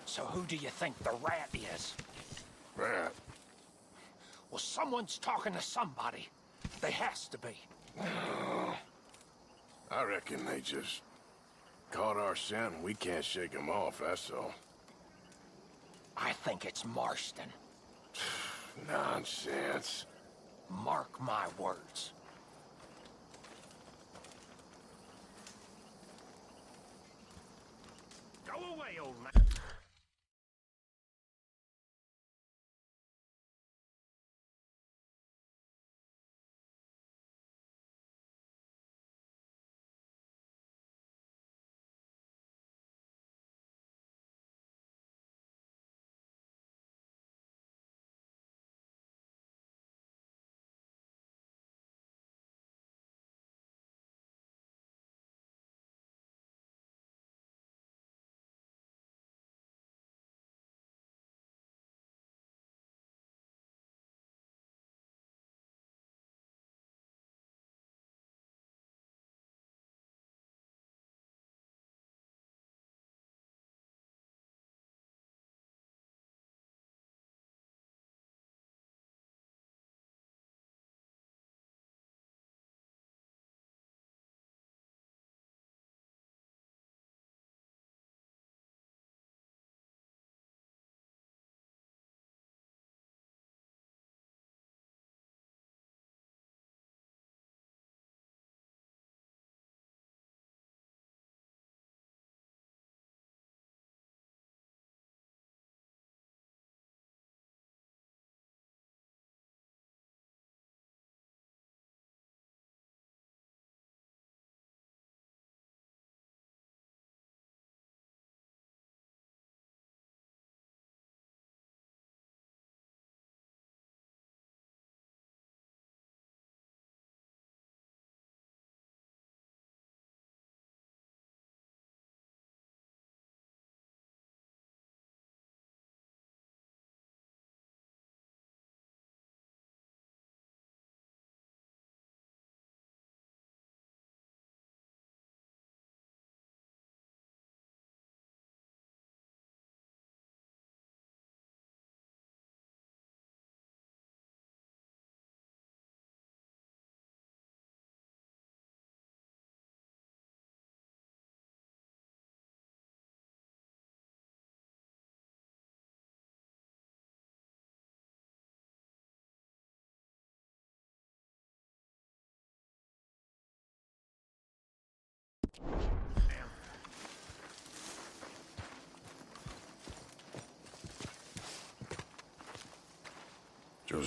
So who do you think the rat is? Rat. Well, someone's talking to somebody. There has to be. I reckon they just caught our scent and we can't shake them off, that's all. I think it's Marston. Nonsense. Mark my words. Go away, old man.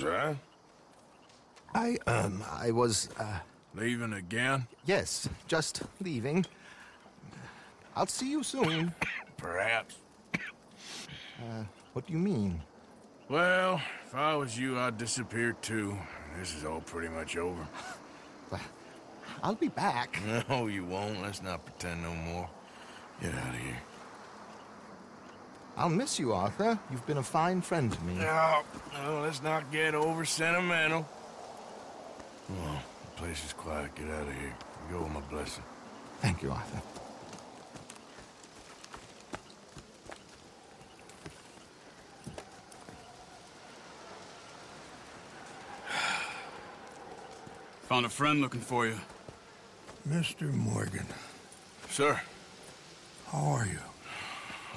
Sir? I was, Leaving again? yes, just leaving. I'll see you soon. Perhaps. What do you mean? Well, if I was you, I'd disappear too. This is all pretty much over. Well, I'll be back. No, you won't. Let's not pretend no more. Get out of here. I'll miss you, Arthur. You've been a fine friend to me. No, let's not get over sentimental. Come on, the place is quiet. Get out of here. Go with my blessing. Thank you, Arthur. Found a friend looking for you. Mr. Morgan. Sir. How are you?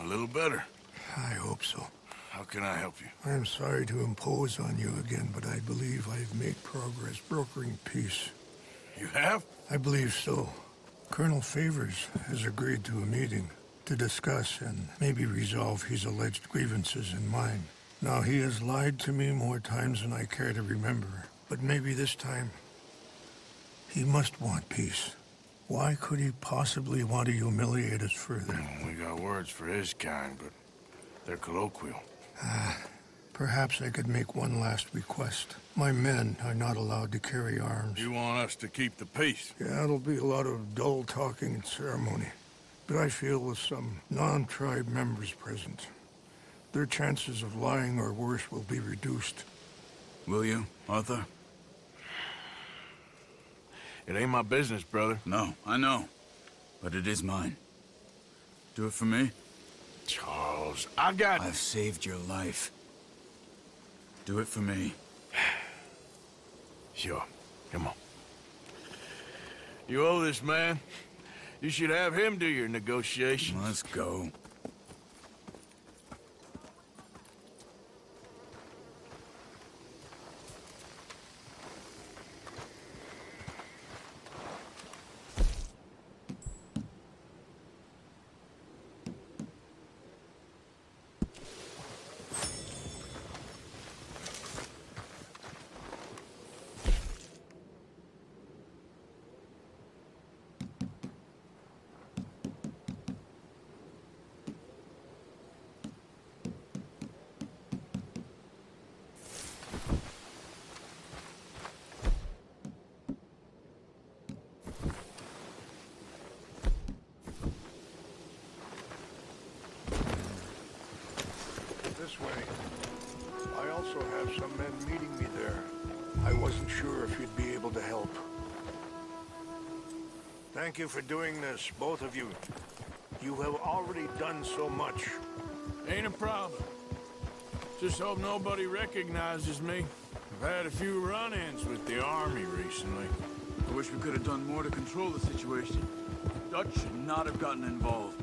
A little better. I hope so. How can I help you? I'm sorry to impose on you again, but I believe I've made progress brokering peace. You have? I believe so. Colonel Favors has agreed to a meeting to discuss and maybe resolve his alleged grievances and mine. Now, he has lied to me more times than I care to remember, but maybe this time he must want peace. Why could he possibly want to humiliate us further? We got words for his kind, but they're colloquial. Perhaps I could make one last request. My men are not allowed to carry arms. You want us to keep the peace? Yeah, it'll be a lot of dull talking and ceremony. But I feel with some non-tribe members present, their chances of lying or worse will be reduced. Will you, Arthur? It ain't my business, brother. No, I know. But it is mine. Do it for me? Charles, I've saved your life. Do it for me. Sure. Come on. You owe this man. You should have him do your negotiations. Let's go. This way. I also have some men meeting me there. I wasn't sure if you'd be able to help. Thank you for doing this, both of you. You have already done so much. Ain't a problem. Just hope nobody recognizes me. I've had a few run-ins with the army recently. I wish we could have done more to control the situation. Dutch should not have gotten involved.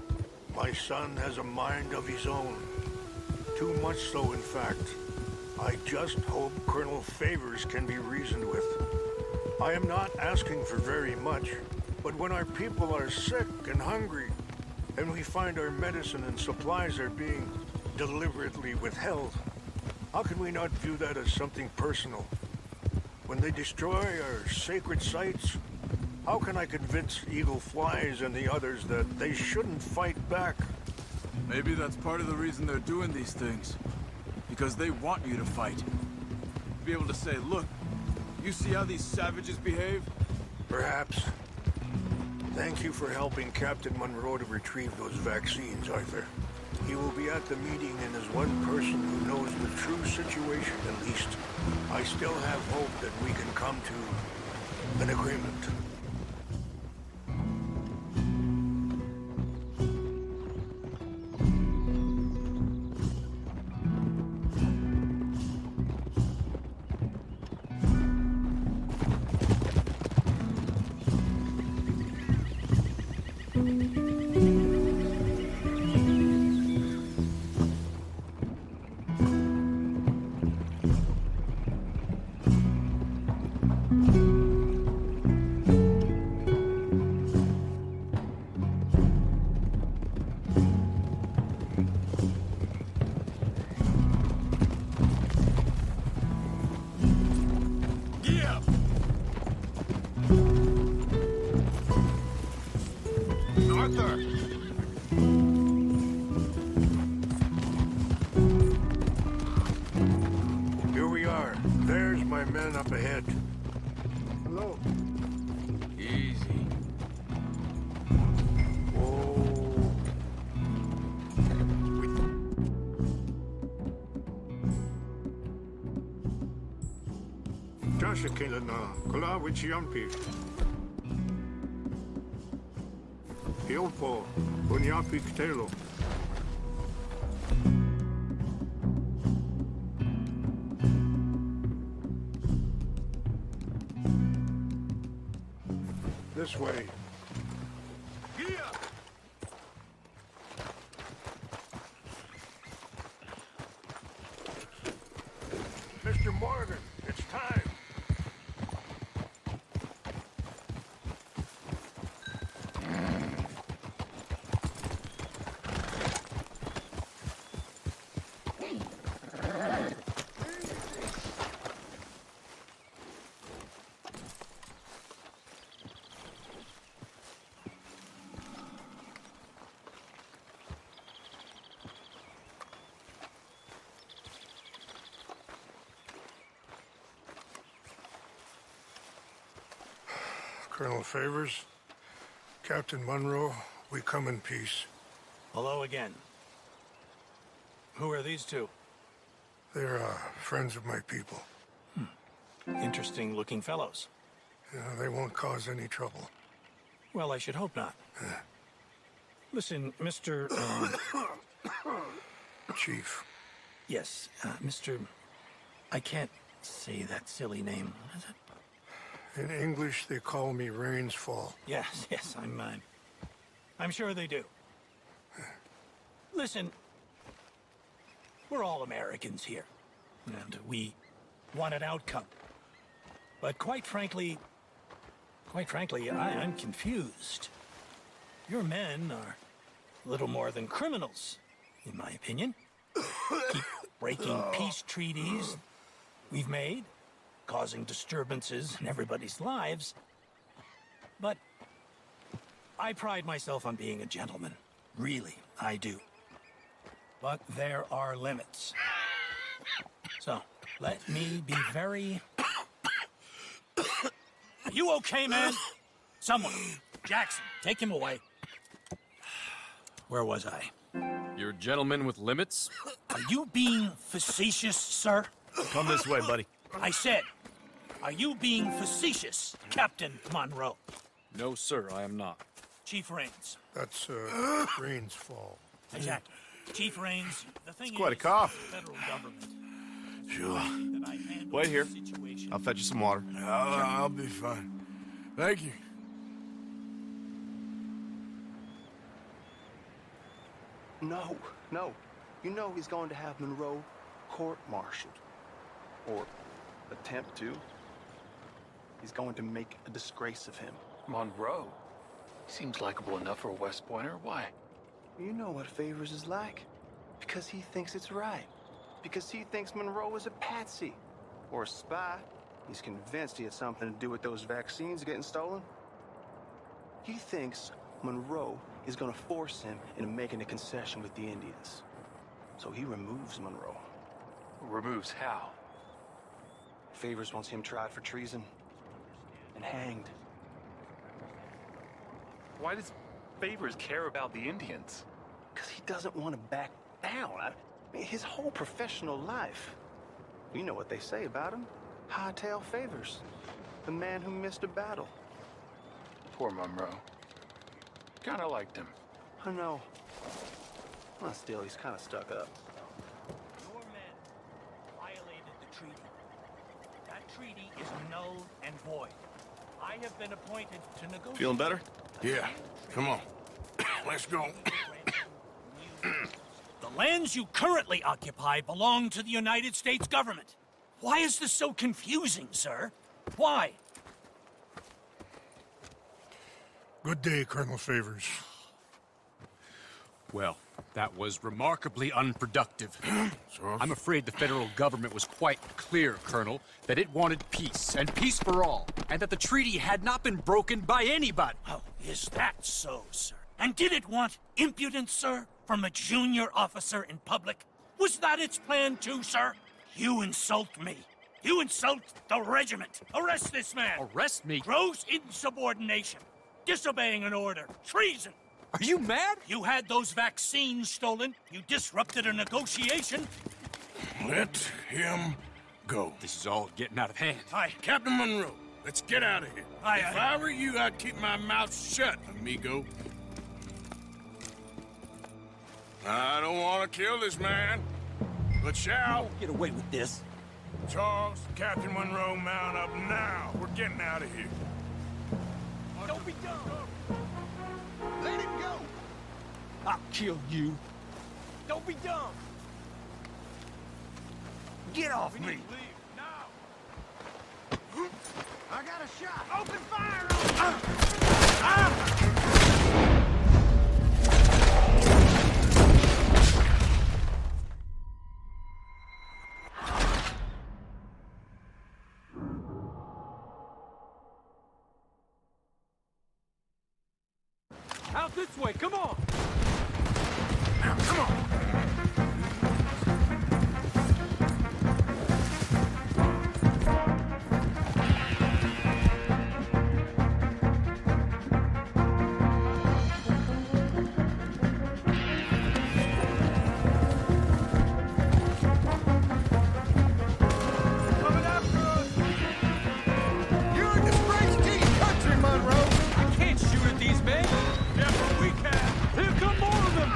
My son has a mind of his own. Too much so, in fact. I just hope Colonel Favors can be reasoned with. I am not asking for very much, but when our people are sick and hungry, and we find our medicine and supplies are being deliberately withheld, how can we not view that as something personal? When they destroy our sacred sites, how can I convince Eagle Flies and the others that they shouldn't fight back? Maybe that's part of the reason they're doing these things. Because they want you to fight. Be able to say, look, you see how these savages behave? Perhaps. Thank you for helping Captain Monroe to retrieve those vaccines, Arthur. He will be at the meeting and is one person who knows the true situation at least. I still have hope that we can come to an agreement. Arthur! Here we are. There's my men up ahead. Hello. Easy. Joshua Kilana, Kula Wichiampi. Hiopo, Bunyapi Ktelo. This way. Mr. Morgan, it's time. Colonel Favors, Captain Monroe, we come in peace. Hello again. Who are these two? They're friends of my people. Interesting looking fellows. Yeah, they won't cause any trouble. Well, I should hope not. Listen, Mr. Chief. Yes, Mr. I can't say that silly name. What is it? In English, they call me Rains Fall. Yes, I'm sure they do. Listen, we're all Americans here, and we want an outcome. But quite frankly, I'm confused. Your men are little more than criminals, in my opinion. Keep breaking peace treaties we've made, causing disturbances in everybody's lives. But I pride myself on being a gentleman. Really, I do. But there are limits. So, let me be very... Are you okay, man? Someone. Jackson, take him away. Where was I? You're a gentleman with limits? Are you being facetious, sir? Come this way, buddy. I said, are you being facetious, Captain Monroe? No, sir, I am not. Chief Rains. That's, Rains Fall. Exactly. Chief Rains, the thing It's quite a is, cough. the federal government. Sure. That I handle Wait here. the situation. I'll fetch you some water. I'll be fine. Thank you. No. You know he's going to have Monroe court-martialed. Or attempt to. He's going to make a disgrace of him. Monroe? Seems likable enough for a West Pointer. Why? You know what Favors is like. Because he thinks it's right. Because he thinks Monroe is a patsy. Or a spy. He's convinced he had something to do with those vaccines getting stolen. He thinks Monroe is gonna force him into making a concession with the Indians. So he removes Monroe. Removes how? Favors wants him tried for treason and hanged. Why does Favors care about the Indians? Because he doesn't want to back down. I mean, his whole professional life. You know what they say about him. Hightail Favors. The man who missed a battle. Poor Monroe. Kinda liked him. I know. Well, still, he's kind of stuck up. Your men violated the treaty. That treaty is null and void. I have been appointed to negotiate. Feeling better? Yeah. Come on. Let's go. The lands you currently occupy belong to the United States government. Why is this so confusing, sir? Why? Good day, Colonel Favors. Well, that was remarkably unproductive. I'm afraid the federal government was quite clear, Colonel, that it wanted peace, and peace for all, and that the treaty had not been broken by anybody. Oh, is that so, sir? And did it want impudence, sir, from a junior officer in public? Was that its plan too, sir? You insult me. You insult the regiment. Arrest this man. Arrest me? Gross insubordination. Disobeying an order. Treason. Are you mad? You had those vaccines stolen. You disrupted a negotiation. Let him go. This is all getting out of hand. Aye. Captain Monroe, let's get out of here. Aye, If aye. I were you, I'd keep my mouth shut, amigo. I don't want to kill this man, but shall. Get away with this. Charles, Captain Monroe, mount up now. We're getting out of here. Don't be dumb. Let him go! I'll kill you. Don't be dumb. Get off me. I got a shot! Open fire! Out this way, come on! Now, come on! You're a disgrace to your country, Monroe! I can't shoot at these men! Yeah, but we can! Here come more of them!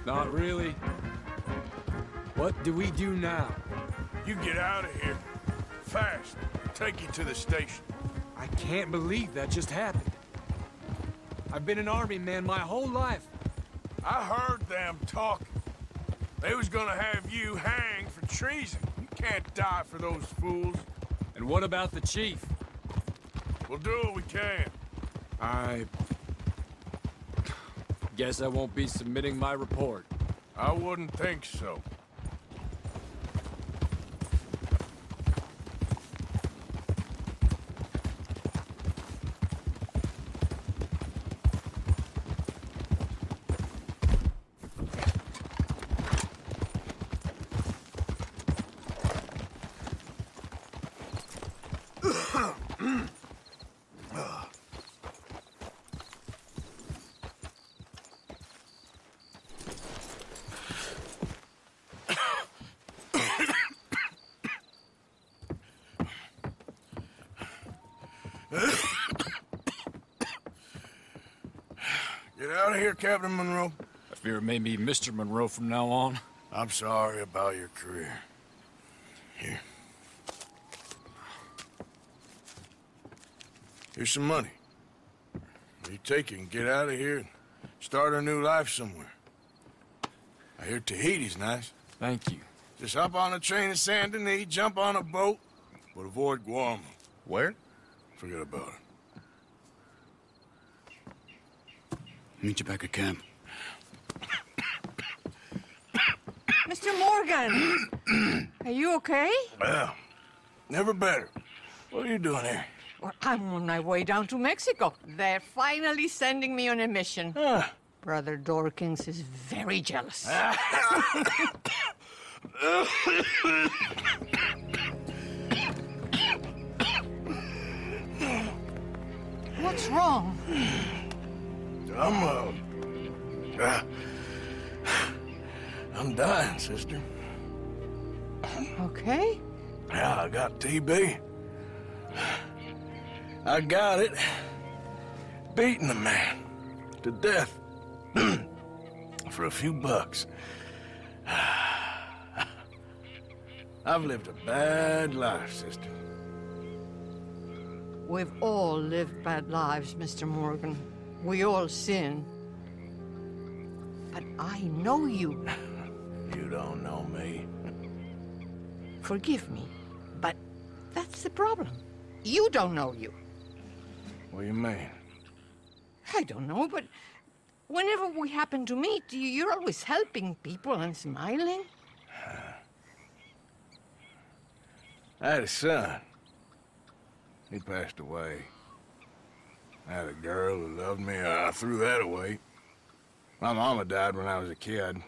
Not really. What do we do now? You get out of here. Fast. Take you to the station. I can't believe that just happened. I've been an army man my whole life. I heard them talking. They was gonna have you hanged for treason. You can't die for those fools. And what about the chief? We'll do what we can. I guess I won't be submitting my report. I wouldn't think so. Get out of here, Captain Monroe. I fear it may be Mr. Monroe from now on. I'm sorry about your career. Here. Here's some money. You take it and get out of here and start a new life somewhere. I hear Tahiti's nice. Thank you. Just hop on a train to Saint Denis, jump on a boat, but avoid Guam. Where? Forget about it. Meet you back at camp. Mr. Morgan! Are you okay? Well, never better. What are you doing here? Well, I'm on my way down to Mexico. They're finally sending me on a mission. Brother Dorkins is very jealous. What's wrong? I'm dying, sister. Okay. Yeah, I got TB. I got it. Beating a man to death for a few bucks. I've lived a bad life, sister. We've all lived bad lives, Mr. Morgan. We all sin. But I know you. You don't know me. Forgive me, but that's the problem. You don't know you. What do you mean? I don't know, but whenever we happen to meet, you're always helping people and smiling. I had a son. He passed away. I had a girl who loved me. I threw that away. My mama died when I was a kid.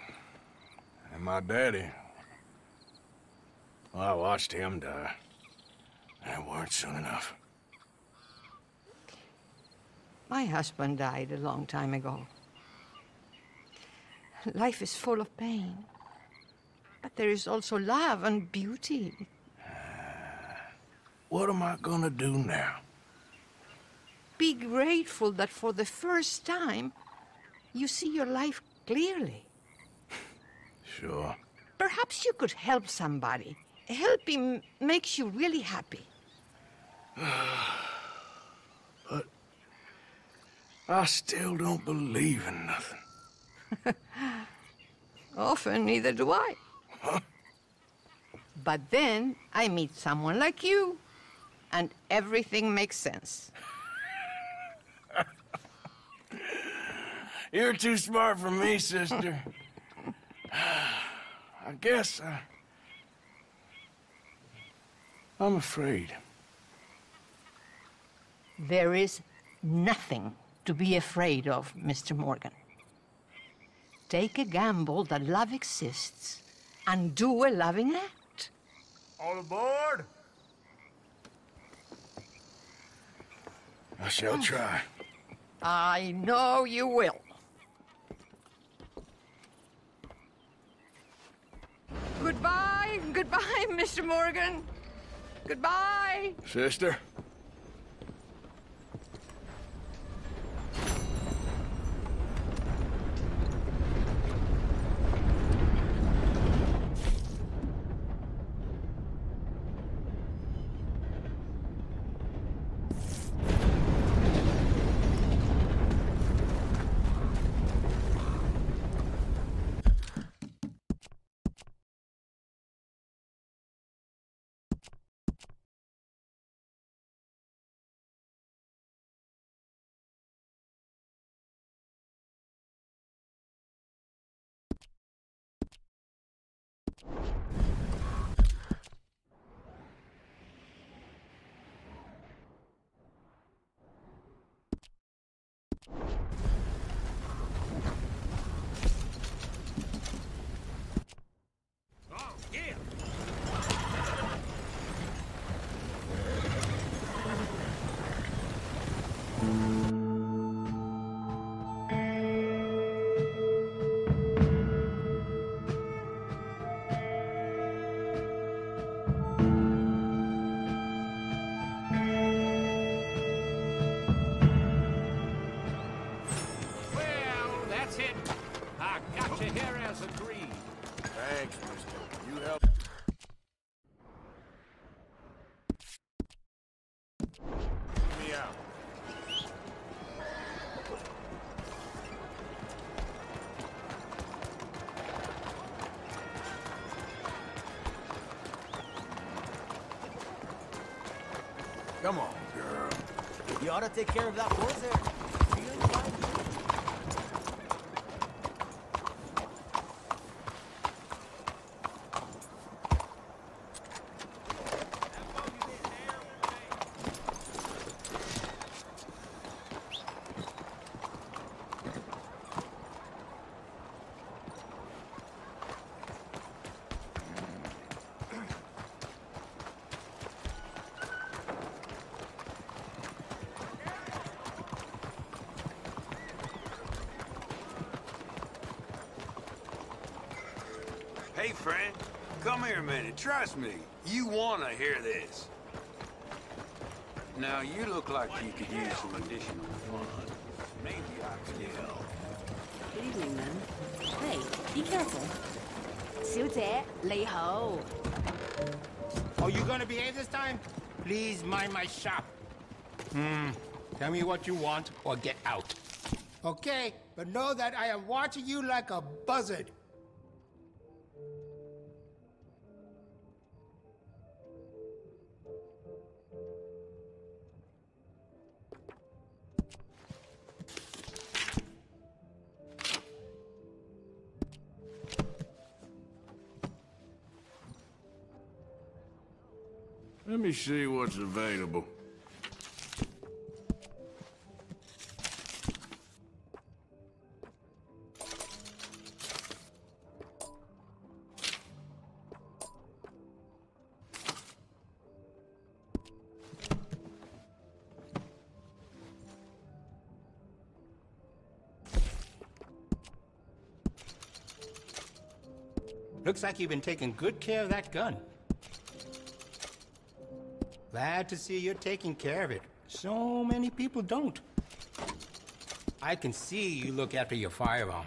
And my daddy... Well, I watched him die. And it weren't soon enough. My husband died a long time ago. Life is full of pain. But there is also love and beauty. What am I gonna do now? Be grateful that for the first time, you see your life clearly. Sure. Perhaps you could help somebody. Helping makes you really happy. But I still don't believe in nothing. Often, neither do I. Huh? But then I meet someone like you, and everything makes sense. You're too smart for me, sister. I guess I'm afraid. There is nothing to be afraid of, Mr. Morgan. Take a gamble that love exists and do a loving act. All aboard! I shall try. I know you will. Goodbye, goodbye, Mr. Morgan. Goodbye. Sister? Tejeras agreed. Thanks, mister. You helped. Me out. Come on, girl. You ought to take care of that horse there. Hey, friend. Come here a minute. Trust me. You want to hear this. Now, you look like you could use some additional fun. Maybe I could help. Good evening, then. Hey, be careful. 小姐，你好。 Oh, you gonna behave this time? Please mind my shop. Tell me what you want or get out. Okay, but know that I am watching you like a buzzard. Let me see what's available. Looks like you've been taking good care of that gun. Glad to see you're taking care of it. So many people don't. I can see you look after your firearm.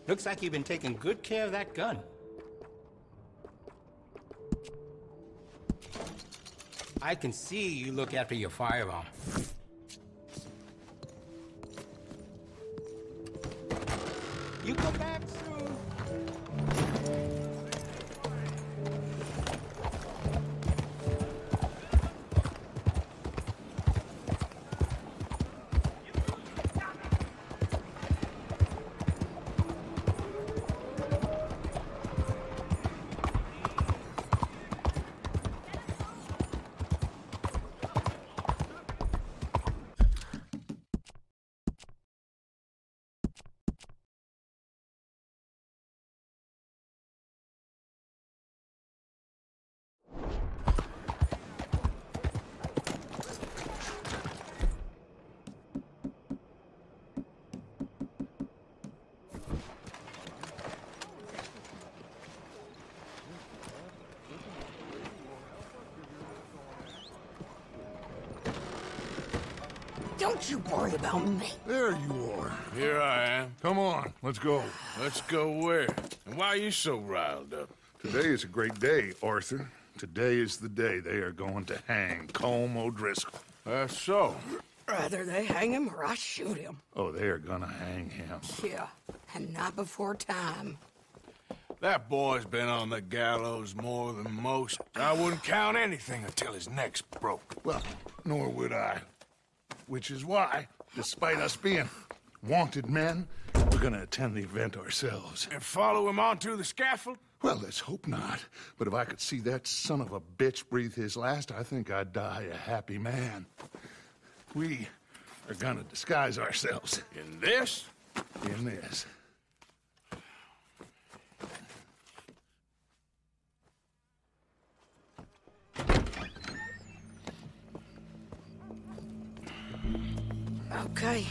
Looks like you've been taking good care of that gun. I can see you look after your firearm. You come back soon. Don't you worry about me. There you are. Here I am. Come on, let's go. Let's go where? And why are you so riled up? Today is a great day, Arthur. Today is the day they are going to hang Colm O'Driscoll. That's so. Rather they hang him or I shoot him. Oh, they are gonna hang him. Yeah, and not before time. That boy's been on the gallows more than most. I wouldn't count anything until his neck's broke. Well, nor would I. Which is why, despite us being wanted men, we're gonna attend the event ourselves. And follow him onto the scaffold? Well, let's hope not. But if I could see that son of a bitch breathe his last, I think I'd die a happy man. We are gonna disguise ourselves. In this? In this. Okay.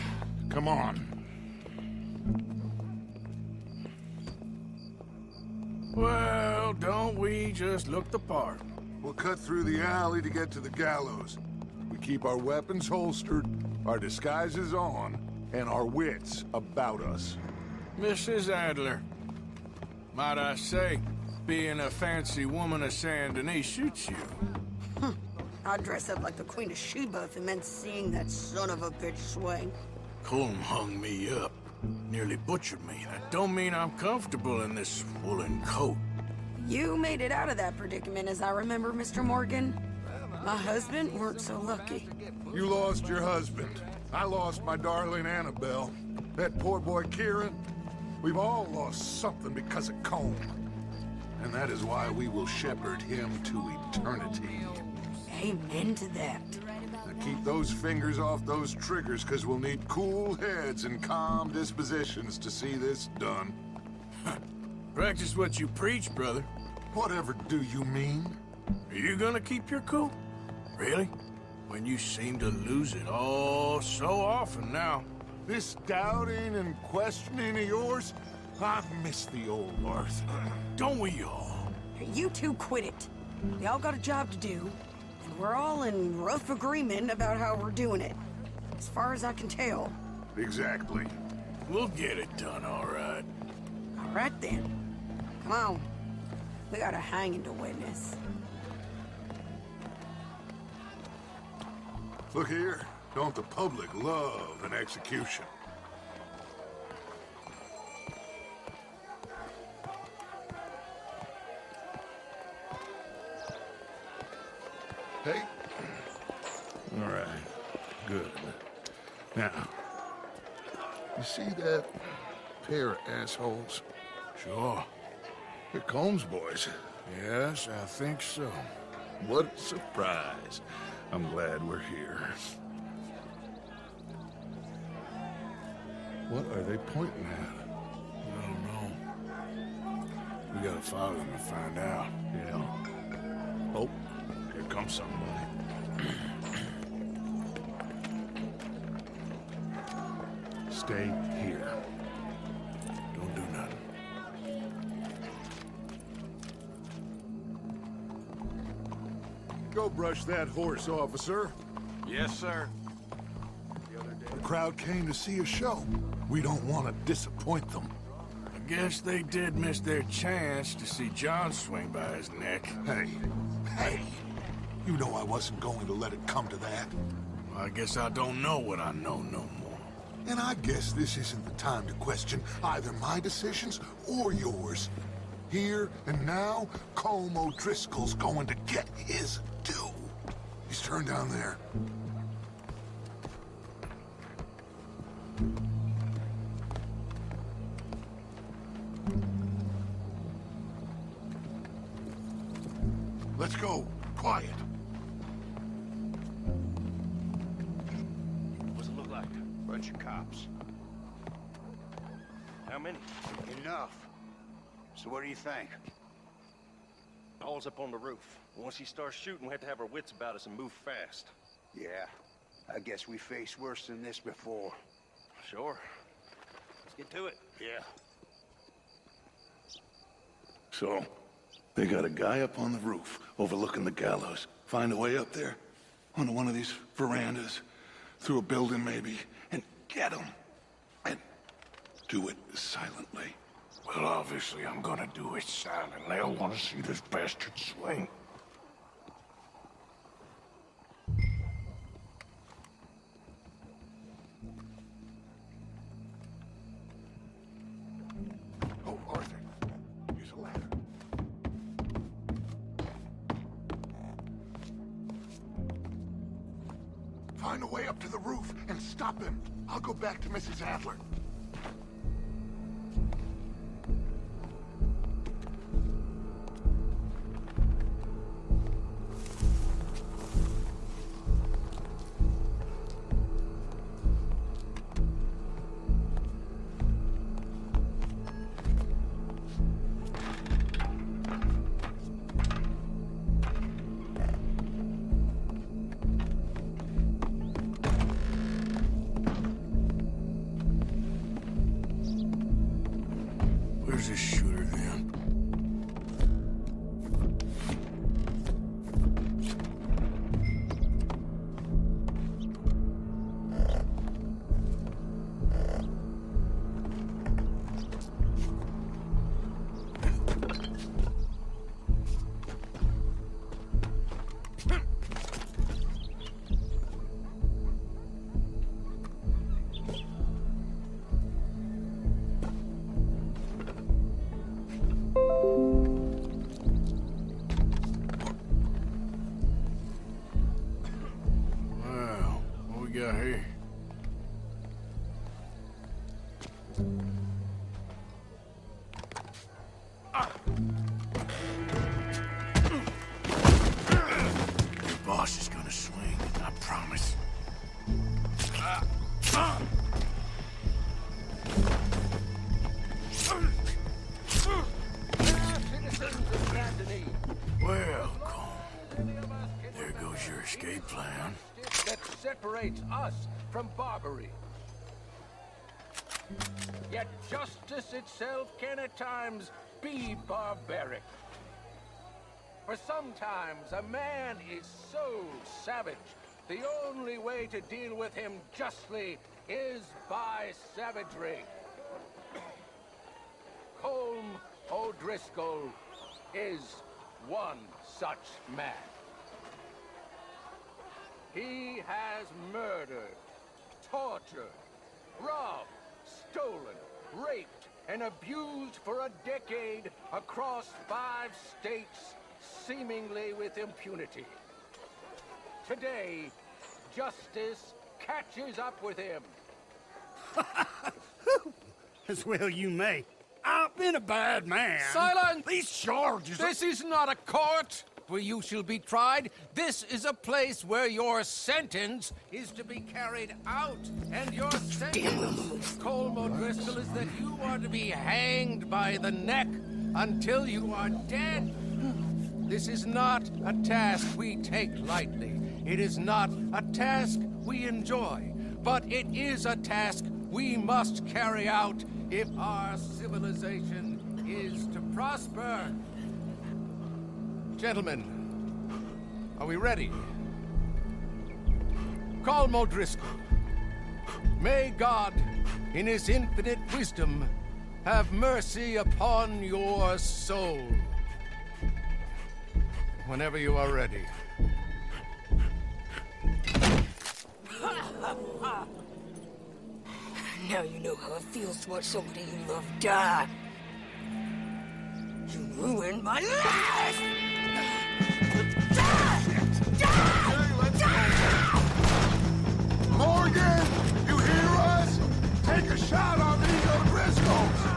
Come on. Well, don't we just look the part? We'll cut through the alley to get to the gallows. We keep our weapons holstered, our disguises on, and our wits about us. Mrs. Adler. Might I say, being a fancy woman of Saint Denis suits you. I'd dress up like the Queen of Sheba if it meant seeing that son of a bitch swing. Colm hung me up. Nearly butchered me. That don't mean I'm comfortable in this woolen coat. You made it out of that predicament, as I remember, Mr. Morgan. My husband weren't so lucky. You lost your husband. I lost my darling Annabelle. That poor boy Kieran. We've all lost something because of Colm. And that is why we will shepherd him to eternity. Amen to that. Now keep those fingers off those triggers, because we'll need cool heads and calm dispositions to see this done. Practice what you preach, brother. Whatever do you mean? Are you gonna keep your cool? Really? When you seem to lose it all so often now. This doubting and questioning of yours, I miss the old Arthur. Don't we all? You two quit it. We all got a job to do, and we're all in rough agreement about how we're doing it. As far as I can tell. Exactly. We'll get it done, all right. All right, then. Come on. We got a hanging to witness. Look here. Don't the public love an execution? Hey. All right. Good. Now, you see that pair of assholes? Sure. They're Colm's boys. Yes, I think so. What a surprise. I'm glad we're here. What are they pointing at? I don't know. We gotta follow them to find out. Yeah. Oh, here comes somebody. Stay here. Don't do nothing. Go brush that horse, officer. Yes, sir. The crowd came to see a show. We don't want to disappoint them. I guess they did miss their chance to see John swing by his neck. Hey. You know I wasn't going to let it come to that. Well, I guess I don't know what I know no more. And I guess this isn't the time to question either my decisions or yours. Here and now, Colm O'Driscoll's going to get his due. He's turned down there. Let's go. Quiet. What's it look like? Bunch of cops. How many? Enough. So what do you think? Paul's up on the roof. Once he starts shooting, we have to have our wits about us and move fast. Yeah. I guess we faced worse than this before. Sure. Let's get to it. Yeah. So, they got a guy up on the roof overlooking the gallows. Find a way up there, onto one of these verandas, through a building maybe, and get him. And do it silently. Well, obviously I'm gonna do it silently. I want to see this bastard swing. Oh, Arthur. Use a ladder. Find a way up to the roof and stop him. I'll go back to Mrs. Adler. Where's this shooter then? Your boss is gonna swing, I promise. Well, Cole, there goes your escape plan. That separates us from Barbary. Yet justice itself can at times be barbaric. For sometimes a man is so savage, the only way to deal with him justly is by savagery. Colm O'Driscoll is one such man. He has murdered, tortured, robbed, stolen, raped, and abused for a decade across 5 states, seemingly with impunity. Today, justice catches up with him. As well you may. I've been a bad man. Silence! These charges are... This is not a court where you shall be tried. This is a place where your sentence is to be carried out. And your sentence, Colm O'Driscoll, is that you are to be hanged by the neck until you are dead. This is not a task we take lightly. It is not a task we enjoy. But it is a task we must carry out if our civilization is to prosper. Gentlemen, are we ready? Colm O'Driscoll, may God, in his infinite wisdom, have mercy upon your soul. Whenever you are ready. Now you know how it feels to watch somebody you love die. You ruined my life! Morgan, you hear us? Take a shot on these O'Driscolls!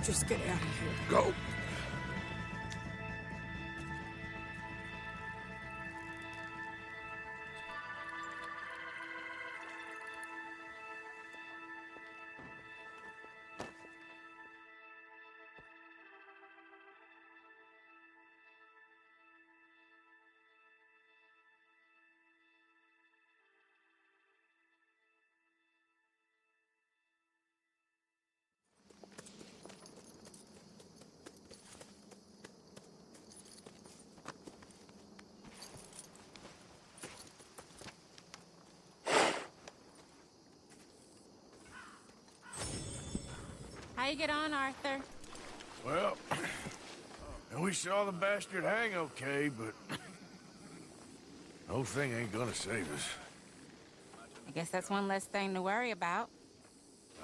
Just get out of here. Go. How you get on, Arthur? Well, we saw the bastard hang okay, but the whole thing ain't gonna save us. I guess that's one less thing to worry about.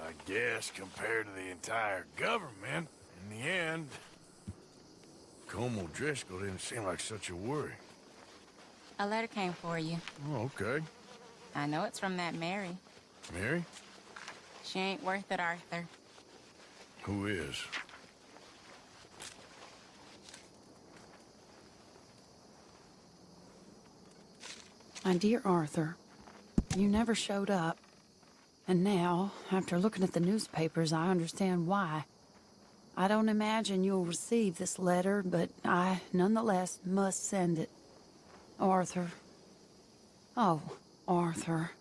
I guess, compared to the entire government, in the end, Colm O'Driscoll didn't seem like such a worry. A letter came for you. Oh, okay. I know it's from that Mary. Mary? She ain't worth it, Arthur. Who is? My dear Arthur, you never showed up. And now, after looking at the newspapers, I understand why. I don't imagine you'll receive this letter, but I, nonetheless, must send it. Arthur. Oh, Arthur.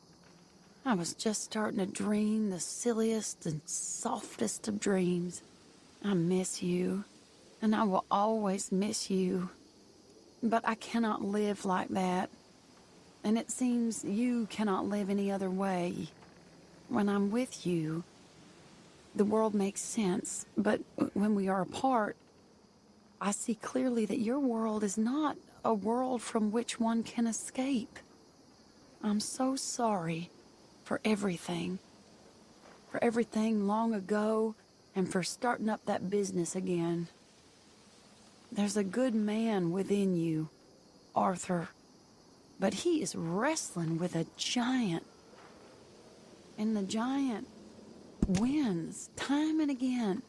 I was just starting to dream the silliest and softest of dreams. I miss you, and I will always miss you. But I cannot live like that. And it seems you cannot live any other way. When I'm with you, the world makes sense, but when we are apart, I see clearly that your world is not a world from which one can escape. I'm so sorry for everything. For everything long ago, and for starting up that business again. There's a good man within you, Arthur, but he is wrestling with a giant. And the giant wins time and again.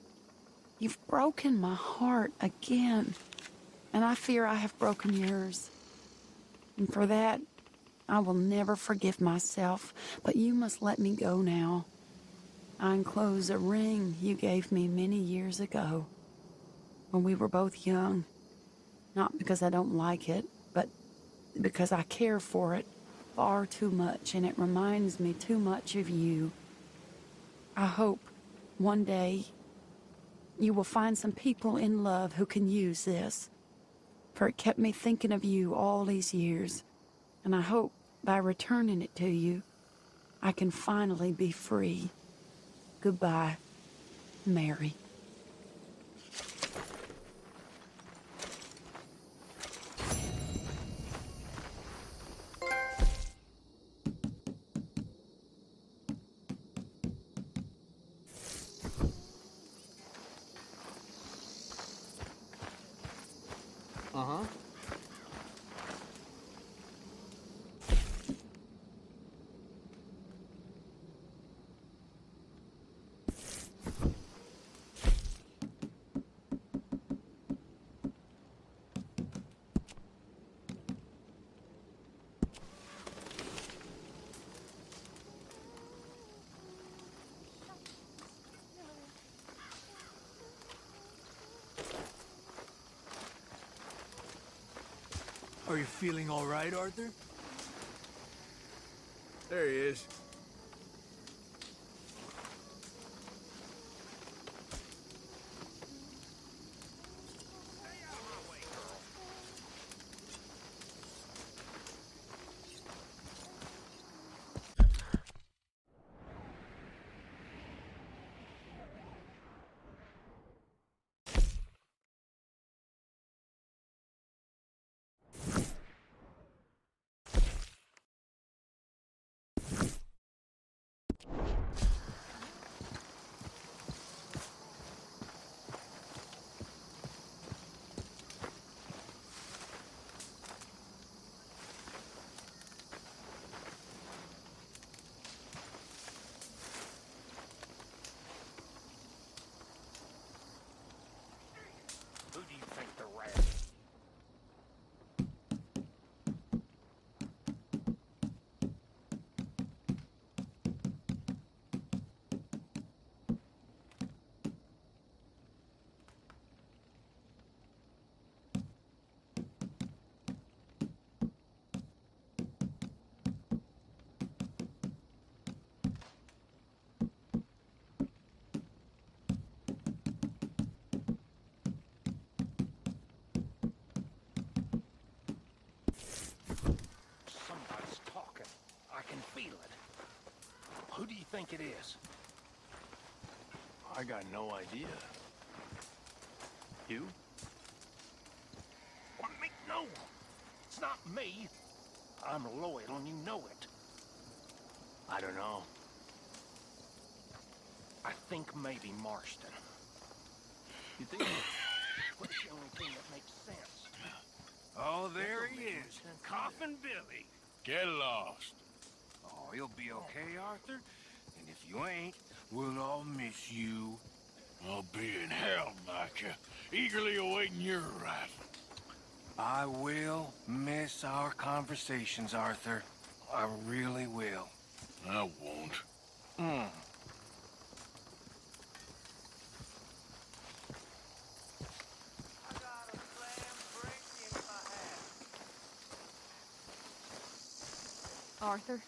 You've broken my heart again, and I fear I have broken yours. And for that, I will never forgive myself, but you must let me go now. I enclose a ring you gave me many years ago, when we were both young. Not because I don't like it, but because I care for it far too much, and it reminds me too much of you. I hope one day you will find some people in love who can use this, for it kept me thinking of you all these years, and I hope by returning it to you, I can finally be free. Goodbye, Mary. Uh-huh. Are you feeling all right, Arthur? There he is. Who do you think the rat is? Somebody's talking. I can feel it. Who do you think it is? I got no idea. You? What, me? No. It's not me. I'm loyal and you know it. I don't know. I think maybe Marston. You think? What's the only thing that makes sense? Oh, there he is. Coffin Billy. Get lost. Oh, he'll be okay, Arthur. And if you ain't, we'll all miss you. I'll be in hell, Micah, eagerly awaiting your arrival. I will miss our conversations, Arthur. I really will. I won't. Arthur,